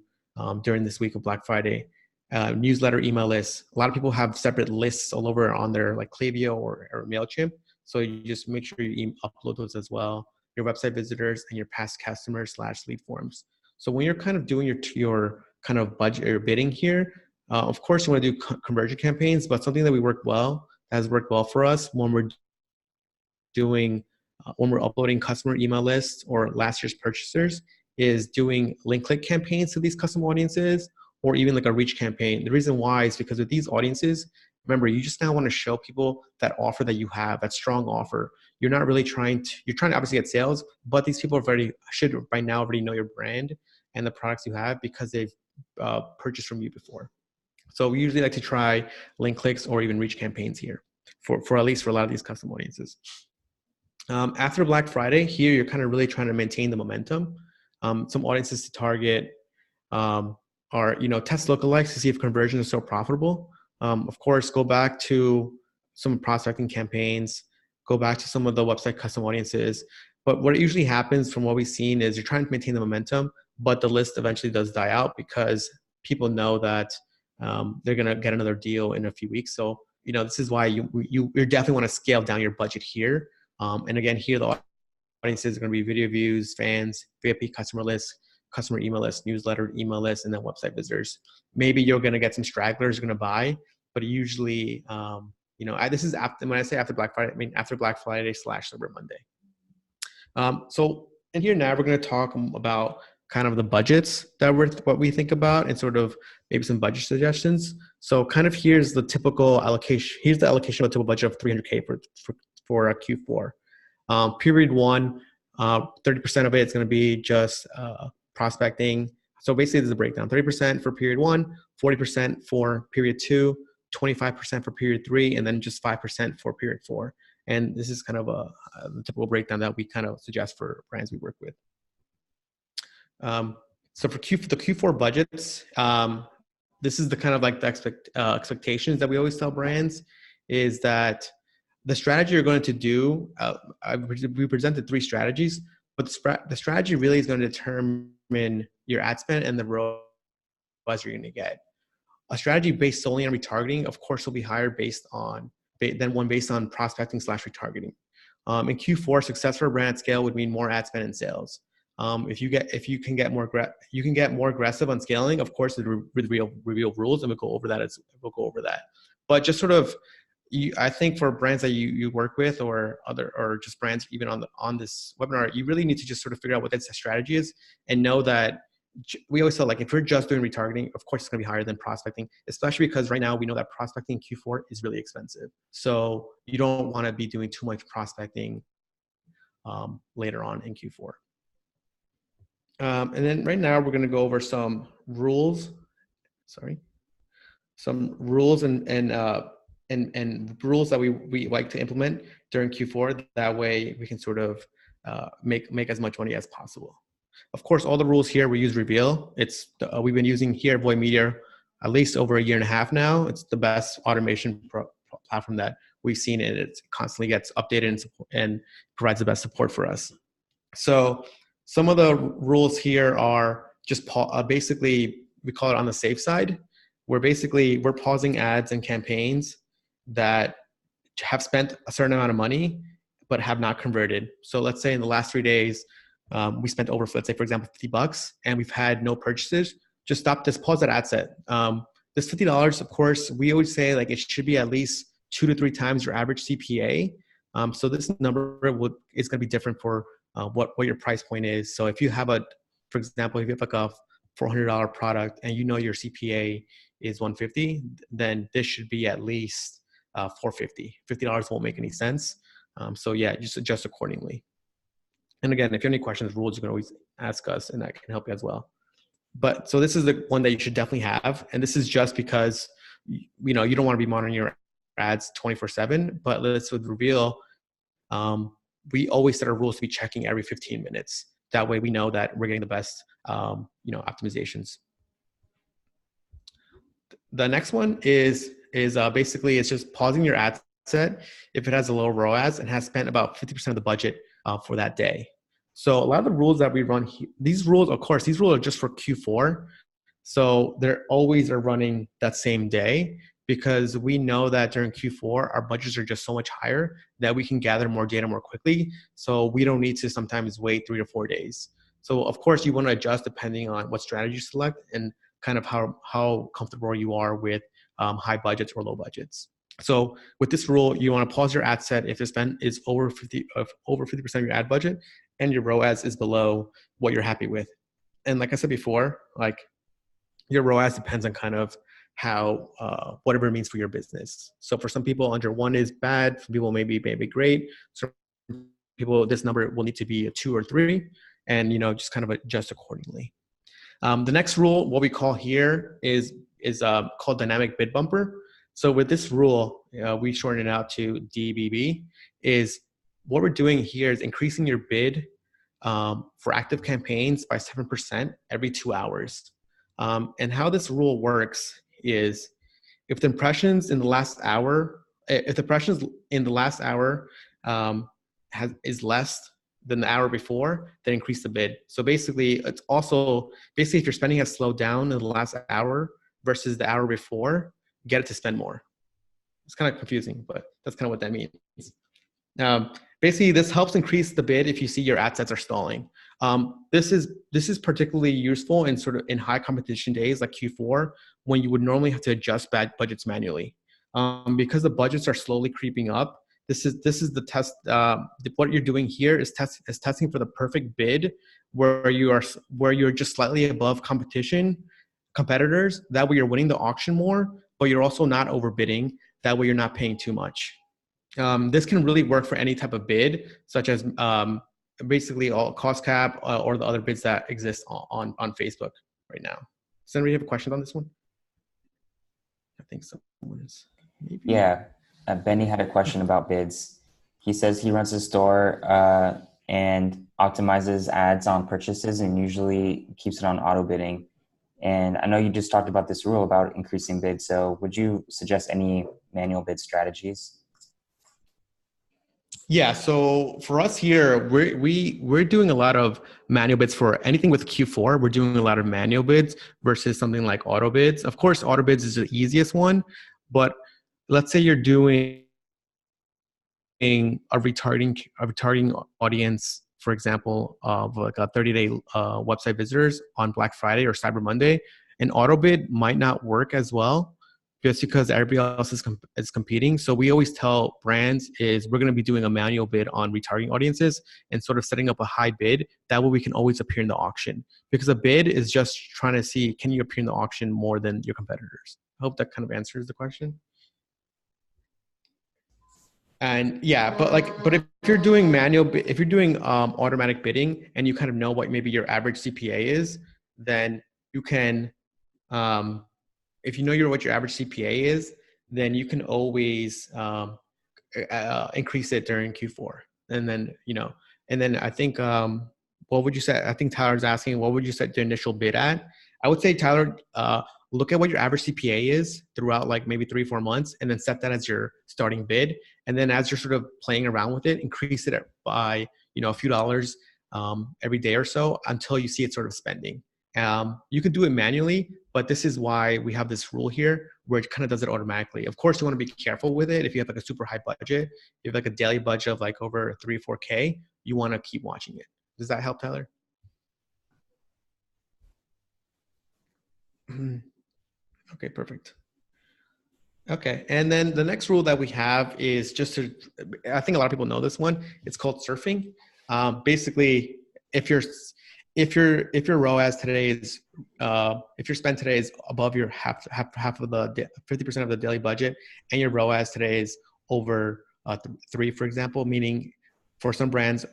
during this week of Black Friday. Newsletter, email lists. A lot of people have separate lists all over on their like Klaviyo or MailChimp. So you just make sure you upload those as well. Your website visitors and your past customers / lead forms. So when you're kind of doing your kind of budget or bidding here, of course you want to do conversion campaigns, but something that has worked well for us when we're uploading customer email lists or last year's purchasers is doing link click campaigns to these custom audiences, or even like a reach campaign. The reason why is because with these audiences, remember, you just now want to show people that offer that you have, that strong offer. You're not really you're trying to obviously get sales, but these people should by now already know your brand and the products you have because they've purchased from you before. So we usually like to try link clicks or even reach campaigns here for at least for a lot of these custom audiences. After Black Friday, here you're kind of really trying to maintain the momentum. Some audiences to target are, test lookalikes to see if conversion is still profitable. Of course, go back to some prospecting campaigns, go back to some of the website custom audiences. But what usually happens from what we've seen is you're trying to maintain the momentum, but the list eventually does die out because people know that they're going to get another deal in a few weeks. So, this is why you definitely want to scale down your budget here. And again, here the audiences are going to be video views, fans, VIP customer lists, customer email list, newsletter, email list, and then website visitors. Maybe you're going to get some stragglers going to buy, but usually, this is after, when I say after Black Friday, I mean after Black Friday / Cyber Monday. So in here now, we're going to talk about kind of the budgets what we think about and sort of maybe some budget suggestions. So kind of here's the typical allocation. Here's the allocation of a typical budget of 300K for a Q4. Period 1, 30% of it is going to be just prospecting. So basically, there's a breakdown: 30% for period 1, 40% for period 2, 25% for period 3, and then just 5% for period 4. And this is kind of a typical breakdown that we kind of suggest for brands we work with. So for the Q4 budgets, this is the kind of like the expectations that we always tell brands is that the strategy you're going to do, we presented 3 strategies, but the strategy really is going to determine your ad spend and the ROAS you're going to get. A strategy based solely on retargeting, of course, will be higher than one based on prospecting slash retargeting. In Q4, success for a brand at scale would mean more ad spend and sales. If you can get more aggressive on scaling, of course, with reveal rules, and we'll go over that. But just sort of, I think for brands that you work with or just brands even on this webinar, you really need to just sort of figure out what that strategy is and know that we always tell, like, if you're just doing retargeting, of course it's going to be higher than prospecting, especially because right now we know that prospecting in Q4 is really expensive. So you don't want to be doing too much prospecting later on in Q4. And then right now we're going to go over some rules. Some rules and rules that we like to implement during Q4. That way we can sort of make as much money as possible. Of course, all the rules here, we use Reveal. We've been using here Void Meteor at least over 1.5 years now. It's the best automation platform that we've seen, and it constantly gets updated and provides the best support for us. So some of the rules here are just basically, we call it on the safe side, where basically we're pausing ads and campaigns that have spent a certain amount of money but have not converted. So let's say in the last 3 days, we spent over, let's say, for example, $50 and we've had no purchases. Just pause that ad set. This $50, of course, we always say like it should be at least 2 to 3 times your average CPA. So this number is going to be different for what your price point is. So if you have for example, if you have like a $400 product and you know your CPA is $150, then this should be at least $450. $50 won't make any sense. So yeah, just adjust accordingly. And again, if you have any questions, rules, you can always ask us and that can help you as well. But so this is the one that you should definitely have. And this is just because, you don't want to be monitoring your ads 24/7, but with Reveal, we always set our rules to be checking every 15 minutes. That way we know that we're getting the best, optimizations. The next one is basically it's just pausing your ad set if it has a low ROAS and has spent about 50% of the budget for that day. So a lot of the rules that we run here, these rules are just for Q4. So they're always are running that same day because we know that during Q4, our budgets are just so much higher that we can gather more data more quickly. So we don't need to sometimes wait 3 to 4 days. So of course you want to adjust depending on what strategy you select and kind of how comfortable you are with high budgets or low budgets. So with this rule, you want to pause your ad set if the spend is over 50% of your ad budget and your ROAS is below what you're happy with. And like I said before, like your ROAS depends on kind of how whatever it means for your business. So for some people, under 1 is bad. For people, maybe great. So people, this number will need to be a 2 or 3, and just kind of adjust accordingly. The next rule, what we call here, is called dynamic bid bumper. So with this rule, we shorten it out to DBB. Is what we're doing here is increasing your bid for active campaigns by 7% every 2 hours. And how this rule works is if the impressions in the last hour, is less than the hour before, then increase the bid. So basically, if your spending has slowed down in the last hour versus the hour before, get it to spend more. It's kind of confusing, but that's kind of what that means. Basically, this helps increase the bid if you see your ad sets are stalling. This is particularly useful in high competition days like Q4, when you would normally have to adjust budgets manually. Because the budgets are slowly creeping up, this is the test. What you're doing here is testing for the perfect bid, where you're just slightly above competitors. That way you're winning the auction more, but you're also not overbidding. That way you're not paying too much. This can really work for any type of bid, such as basically all cost cap or the other bids that exist on Facebook right now. Does anybody have a question on this one? I think someone is. Maybe. Yeah, Benny had a question about bids. He says he runs a store and optimizes ads on purchases and usually keeps it on auto bidding. And I know you just talked about this rule about increasing bids. So would you suggest any manual bid strategies? Yeah, so for us here, we're doing a lot of manual bids for anything with Q4. We're doing a lot of manual bids versus something like auto bids. Of course, auto bids is the easiest one, but let's say you're doing a retargeting audience, for example, of like a 30-day website visitors on Black Friday or Cyber Monday, an auto bid might not work as well just because everybody else is competing. So we always tell brands is we're going to be doing a manual bid on retargeting audiences and sort of setting up a high bid. That way we can always appear in the auction, because a bid is just trying to see, can you appear in the auction more than your competitors? I hope that kind of answers the question. And yeah, but if you're doing if you're doing automatic bidding and you kind of know what maybe your average CPA is, then you can, um, if you know what your average CPA is, then you can always increase it during Q4. And then, and then I think, what would you say? I think Tyler's asking, what would you set the initial bid at? I would say, Tyler, look at what your average CPA is throughout like maybe 3 or 4 months, and then set that as your starting bid. And then as you're sort of playing around with it, increase it by, a few dollars every day or so until you see it sort of spending. You can do it manually, but this is why we have this rule here where it kind of does it automatically. Of course, you want to be careful with it. If you have like a super high budget, if you have like a daily budget of like over 3 or 4K, you want to keep watching it. Does that help, Tyler? Okay, perfect. Okay, and then the next rule that we have is just to, I think a lot of people know this one. It's called surfing. Basically, if your if your ROAS today is if your spend today is above your half of the 50% of the daily budget, and your ROAS today is over 3, for example, meaning for some brands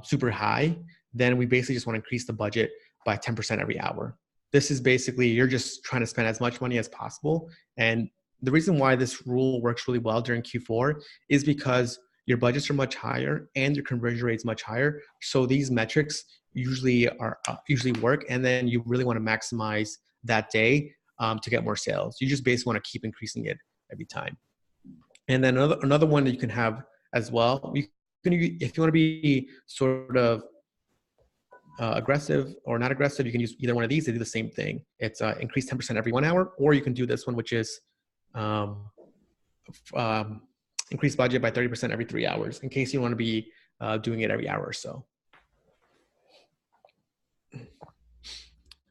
super high, then we basically just want to increase the budget by 10% every hour. This is basically you're just trying to spend as much money as possible, and the reason why this rule works really well during Q4 is because your budgets are much higher and your conversion rate is much higher. So these metrics usually work, and then you really want to maximize that day to get more sales. You just basically want to keep increasing it every time. And then another one that you can have as well. If you want to be sort of aggressive or not aggressive, you can use either one of these. They do the same thing. It's increase 10% every 1 hour, or you can do this one, which is um, increase budget by 30% every 3 hours, in case you want to be doing it every hour or so.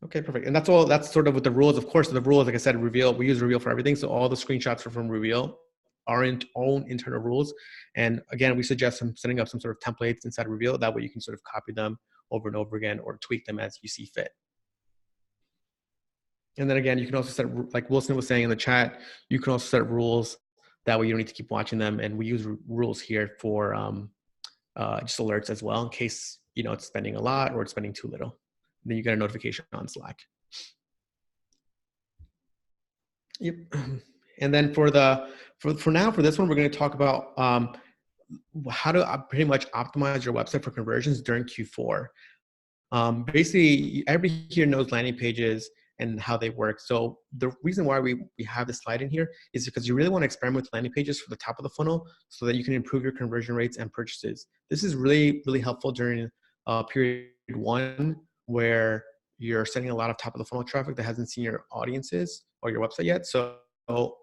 Okay, perfect. And that's all. That's sort of with the rules. Of course, the rules, like I said, Reveal. We use Reveal for everything. So all the screenshots are from Reveal, our own internal rules. And again, we suggest setting up some sort of templates inside Reveal. That way, you can sort of copy them over and over again, or tweak them as you see fit. And then again, you can also set, like Wilson was saying in the chat, you can also set rules. That way you don't need to keep watching them. And we use rules here for just alerts as well, in case it's spending a lot or it's spending too little. Then you get a notification on Slack. Yep. And then for now, for this one, we're going to talk about how to pretty much optimize your website for conversions during Q4. Basically, everybody here knows landing pages and how they work. So the reason why we have this slide in here is because you really want to experiment with landing pages for the top of the funnel so that you can improve your conversion rates and purchases. This is really, really helpful during period 1, where you're sending a lot of top of the funnel traffic that hasn't seen your audiences or your website yet. So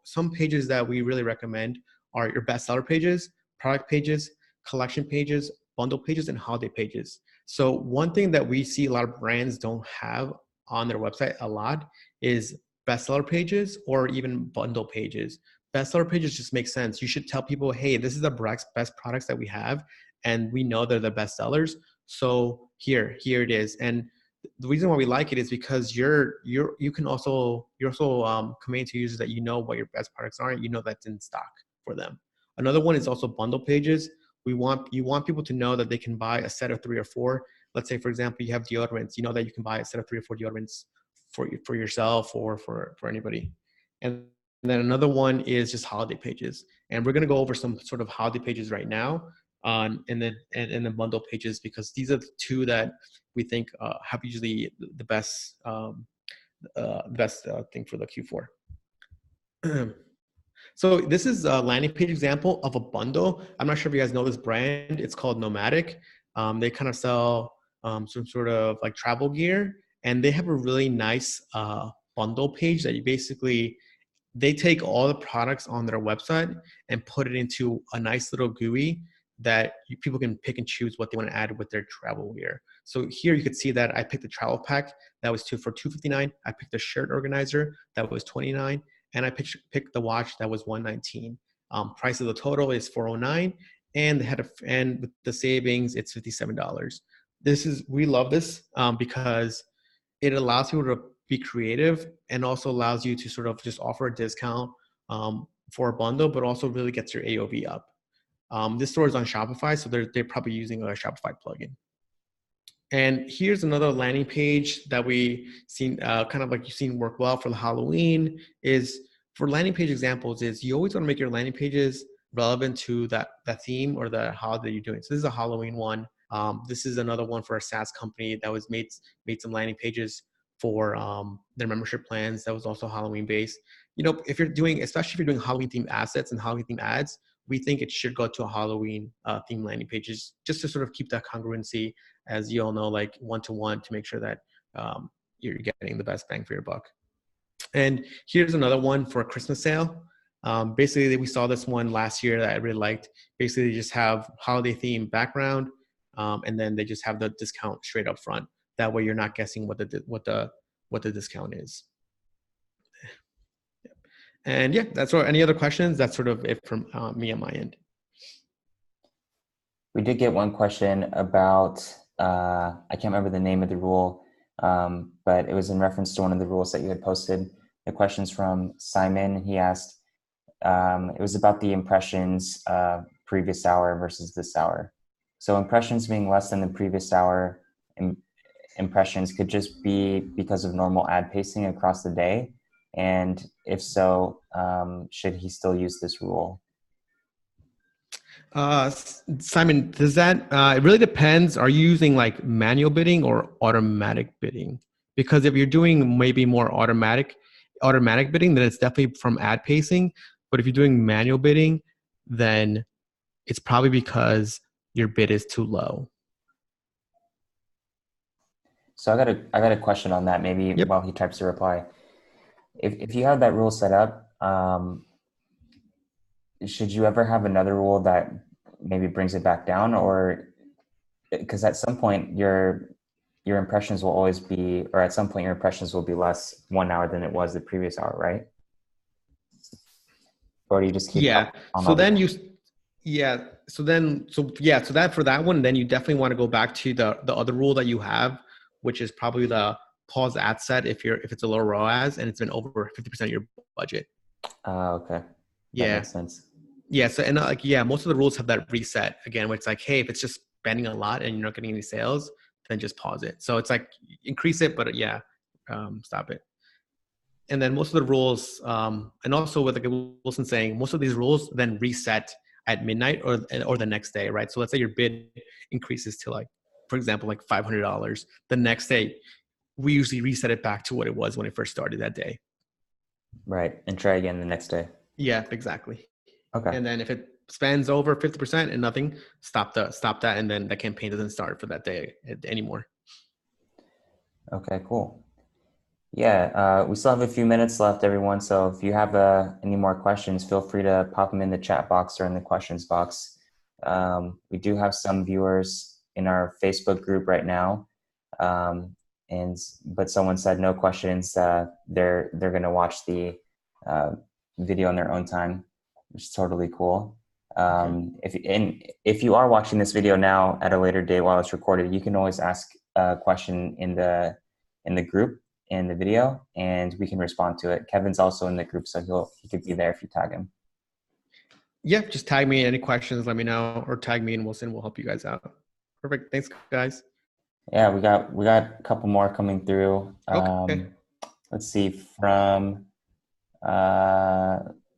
some pages that we really recommend are your bestseller pages, product pages, collection pages, bundle pages, and holiday pages. So one thing that we see a lot of brands don't have on their website a lot is bestseller pages or even bundle pages. Bestseller pages just make sense. You should tell people, hey, this is the best products that we have, and we know they're the best sellers. So here it is. And the reason why we like it is because you're also conveying to users that you know what your best products are, and you know that's in stock for them. Another one is also bundle pages. You want people to know that they can buy a set of 3 or 4. Let's say, for example, you have deodorants. You know that you can buy a set of 3 or 4 deodorants for yourself or for anybody. And then another one is just holiday pages. And we're going to go over some sort of holiday pages right now. on and the bundle pages, because these are the two that we think have usually the best thing for the Q4. So this is a landing page example of a bundle. I'm not sure if you guys know this brand. It's called Nomadic. They kind of sell some sort of like travel gear, and they have a really nice bundle page that you basically they take all the products on their website and put it into a nice little GUI that people can pick and choose what they want to add with their travel gear. So here you could see that I picked a travel pack that was for $259. I picked a shirt organizer that was $29, and I picked the watch that was $119. Price of the total is $409, and and with the savings it's $57. We love this because it allows people to be creative and also allows you to sort of just offer a discount for a bundle, but also really gets your AOV up. This store is on Shopify, so they're probably using a Shopify plugin. And here's another landing page that we seen, kind of like you've seen work well for the Halloween. Is for landing page examples is you always want to make your landing pages relevant to that theme or the holiday you're doing. So this is a Halloween one. This is another one for a SaaS company that was made some landing pages for their membership plans that was also Halloween based. You know, if you're doing, especially if you're doing Halloween themed assets and Halloween themed ads, we think it should go to a Halloween theme landing pages just to sort of keep that congruency, as you all know, like one-to-one, to make sure that you're getting the best bang for your buck. And here's another one for a Christmas sale. Basically, we saw this one last year that I really liked. Basically, they just have holiday theme background, and then they just have the discount straight up front. That way, you're not guessing what the discount is. And yeah, that's all. Any other questions? That's sort of it from me on my end. We did get one question about, I can't remember the name of the rule, but it was in reference to one of the rules that you had posted. The question's from Simon. He asked, it was about the impressions previous hour versus this hour. So impressions being less than the previous hour, impressions could just be because of normal ad pacing across the day. And if so, should he still use this rule? Simon, does that, it really depends. Are you using like manual bidding or automatic bidding? Because if you're doing maybe more automatic bidding, then it's definitely from ad pacing. But if you're doing manual bidding, then it's probably because your bid is too low. So I got a question on that, maybe Yep. while he types the reply. If you have that rule set up, should you ever have another rule that maybe brings it back down? Or because at some point your impressions will always be, or at some point your impressions will be less 1 hour than it was the previous hour, right? Or do you just keep it Yeah. on So all the then time? so that for that one, then you definitely want to go back to the other rule that you have, which is probably the pause ad set if it's a low ROAS and it's been over 50% of your budget. Okay, that Yeah. makes sense. Yeah. So, and like, yeah, most of the rules have that reset again, where it's like, hey, if it's just spending a lot and you're not getting any sales, then just pause it. So it's like increase it, but yeah, stop it. And then most of the rules, and also with like Wilson saying, most of these rules then reset at midnight or the next day, right? So let's say your bid increases to like, for example, like $500. The next day, we usually reset it back to what it was when it first started that day. Right, and try again the next day. Yeah, exactly. Okay. And then if it spends over 50% and nothing, stop that, and then the campaign doesn't start for that day anymore. Okay, cool. Yeah, we still have a few minutes left, everyone. So if you have any more questions, feel free to pop them in the chat box or in the questions box. We do have some viewers in our Facebook group right now, but someone said no questions. They're going to watch the video in their own time, which is totally cool. If you are watching this video now at a later date while it's recorded, you can always ask a question in the group in the video, and we can respond to it. Kevin's also in the group, so he could be there if you tag him. Yeah, just tag me. Any questions, let me know, or tag me and Wilson. We'll help you guys out. Perfect. Thanks, guys. Yeah, we got a couple more coming through. Okay. Let's see from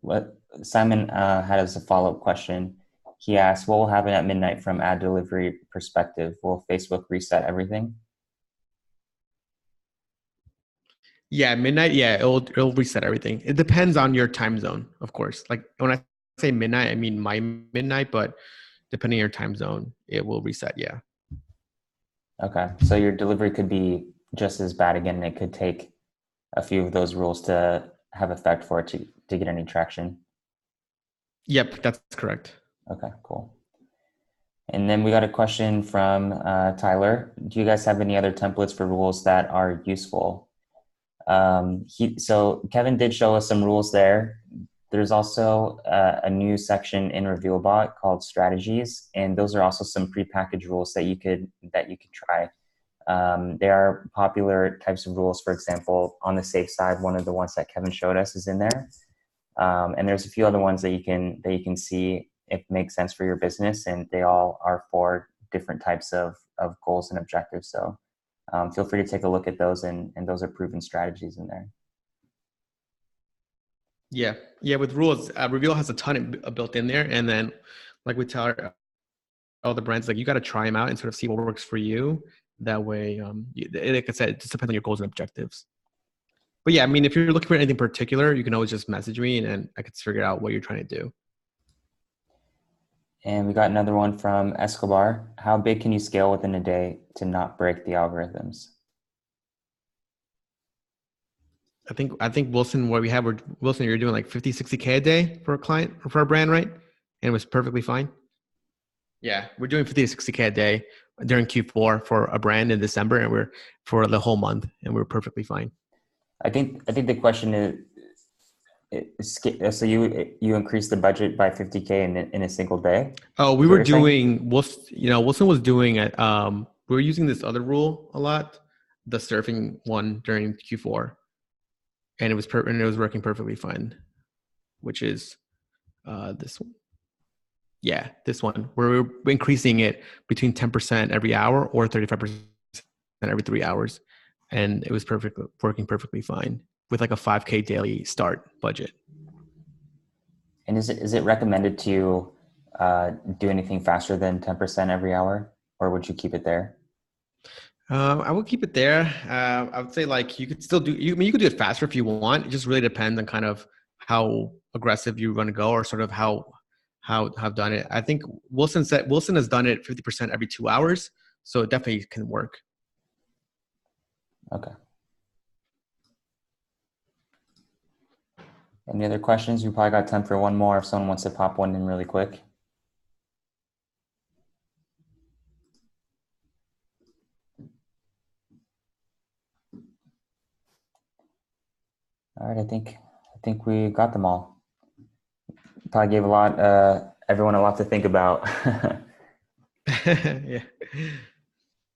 what Simon had as a follow-up question. he asked, what will happen at midnight from ad delivery perspective? Will Facebook reset everything? Yeah, midnight. Yeah, it'll reset everything. It depends on your time zone, of course. Like when I say midnight, I mean my midnight, but depending on your time zone, it will reset. Yeah. Okay. So your delivery could be just as bad again, and it could take a few of those rules to have effect for it to get any traction. Yep, that's correct. Okay, cool. And then we got a question from Tyler. Do you guys have any other templates for rules that are useful? So Kevin did show us some rules there. There's also a new section in RevealBot called strategies, and those are also some prepackaged rules that you could try. They are popular types of rules. For example, on the safe side, one of the ones that Kevin showed us is in there, and there's a few other ones that you can see if it makes sense for your business, and they all are for different types of goals and objectives. So feel free to take a look at those, and those are proven strategies in there. Yeah, yeah. With rules, Reveal has a ton built in there, and then like we tell all the brands, like you got to try them out and sort of see what works for you. That way, like I said, it just depends on your goals and objectives. But yeah, I mean, if you're looking for anything particular, you can always just message me, and I could figure out what you're trying to do. And we got another one from Escobar. How big can you scale within a day to not break the algorithms? I think Wilson, what we have, Wilson, you're doing like 50, 60K a day for a client or for a brand, right? And it was perfectly fine. Yeah, we're doing 50 to 60K a day during Q4 for a brand in December, and we're for the whole month, and we're perfectly fine. I think the question so you increased the budget by 50K in a single day? Oh, we Is what were you're saying? doing Wilson was doing it. We were using this other rule a lot, the surfing one during Q4, and it was working perfectly fine, which is this one. Yeah, this one. We're increasing it between 10% every hour or 35% every 3 hours. And it was working perfectly fine with like a 5K daily start budget. And is it recommended to do anything faster than 10% every hour, or would you keep it there? I would keep it there. I would say like you could still you could do it faster if you want. It just really depends on kind of how aggressive you want to go or sort of how have done it. I think Wilson has done it 50% every 2 hours. So it definitely can work. Okay. Any other questions? We probably got time for one more if someone wants to pop one in really quick. All right, I think we got them all. Probably gave everyone a lot to think about. Yeah.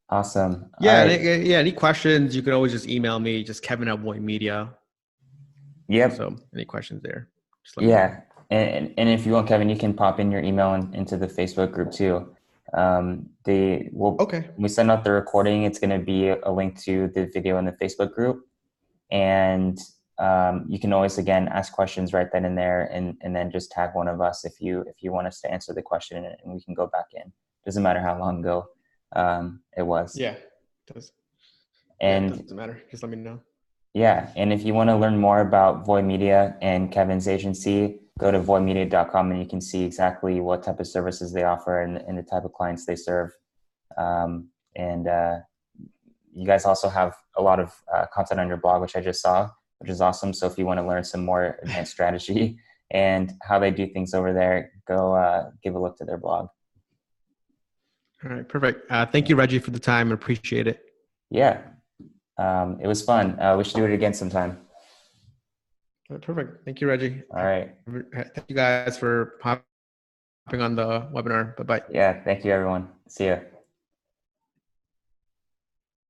Awesome. All Yeah. right. Yeah. Any questions, you can always just email me, just Kevin at Void Media. Yep. So any questions there, just let me know. Yeah. And if you want, Kevin, you can pop in your email into the Facebook group too. They will Okay. When we send out the recording, it's going to be a link to the video in the Facebook group, and you can always again ask questions right then and there, and then just tag one of us if you want us to answer the question, and we can go back in. Doesn't matter how long ago it was. Yeah. Does yeah, it And doesn't matter. Just let me know. yeah, and if you want to learn more about Void Media and Kevin's agency, go to voidmedia.com and you can see exactly what type of services they offer and the type of clients they serve. And you guys also have a lot of content on your blog, which I just saw, which is awesome. So if you want to learn some more advanced strategy and how they do things over there, go give a look to their blog. All right, perfect. Thank you, Reggie, for the time. I appreciate it. Yeah, it was fun. We should do it again sometime. All right, perfect. Thank you, Reggie. All right. Thank you guys for hopping on the webinar. Bye-bye. Yeah, thank you, everyone. See ya.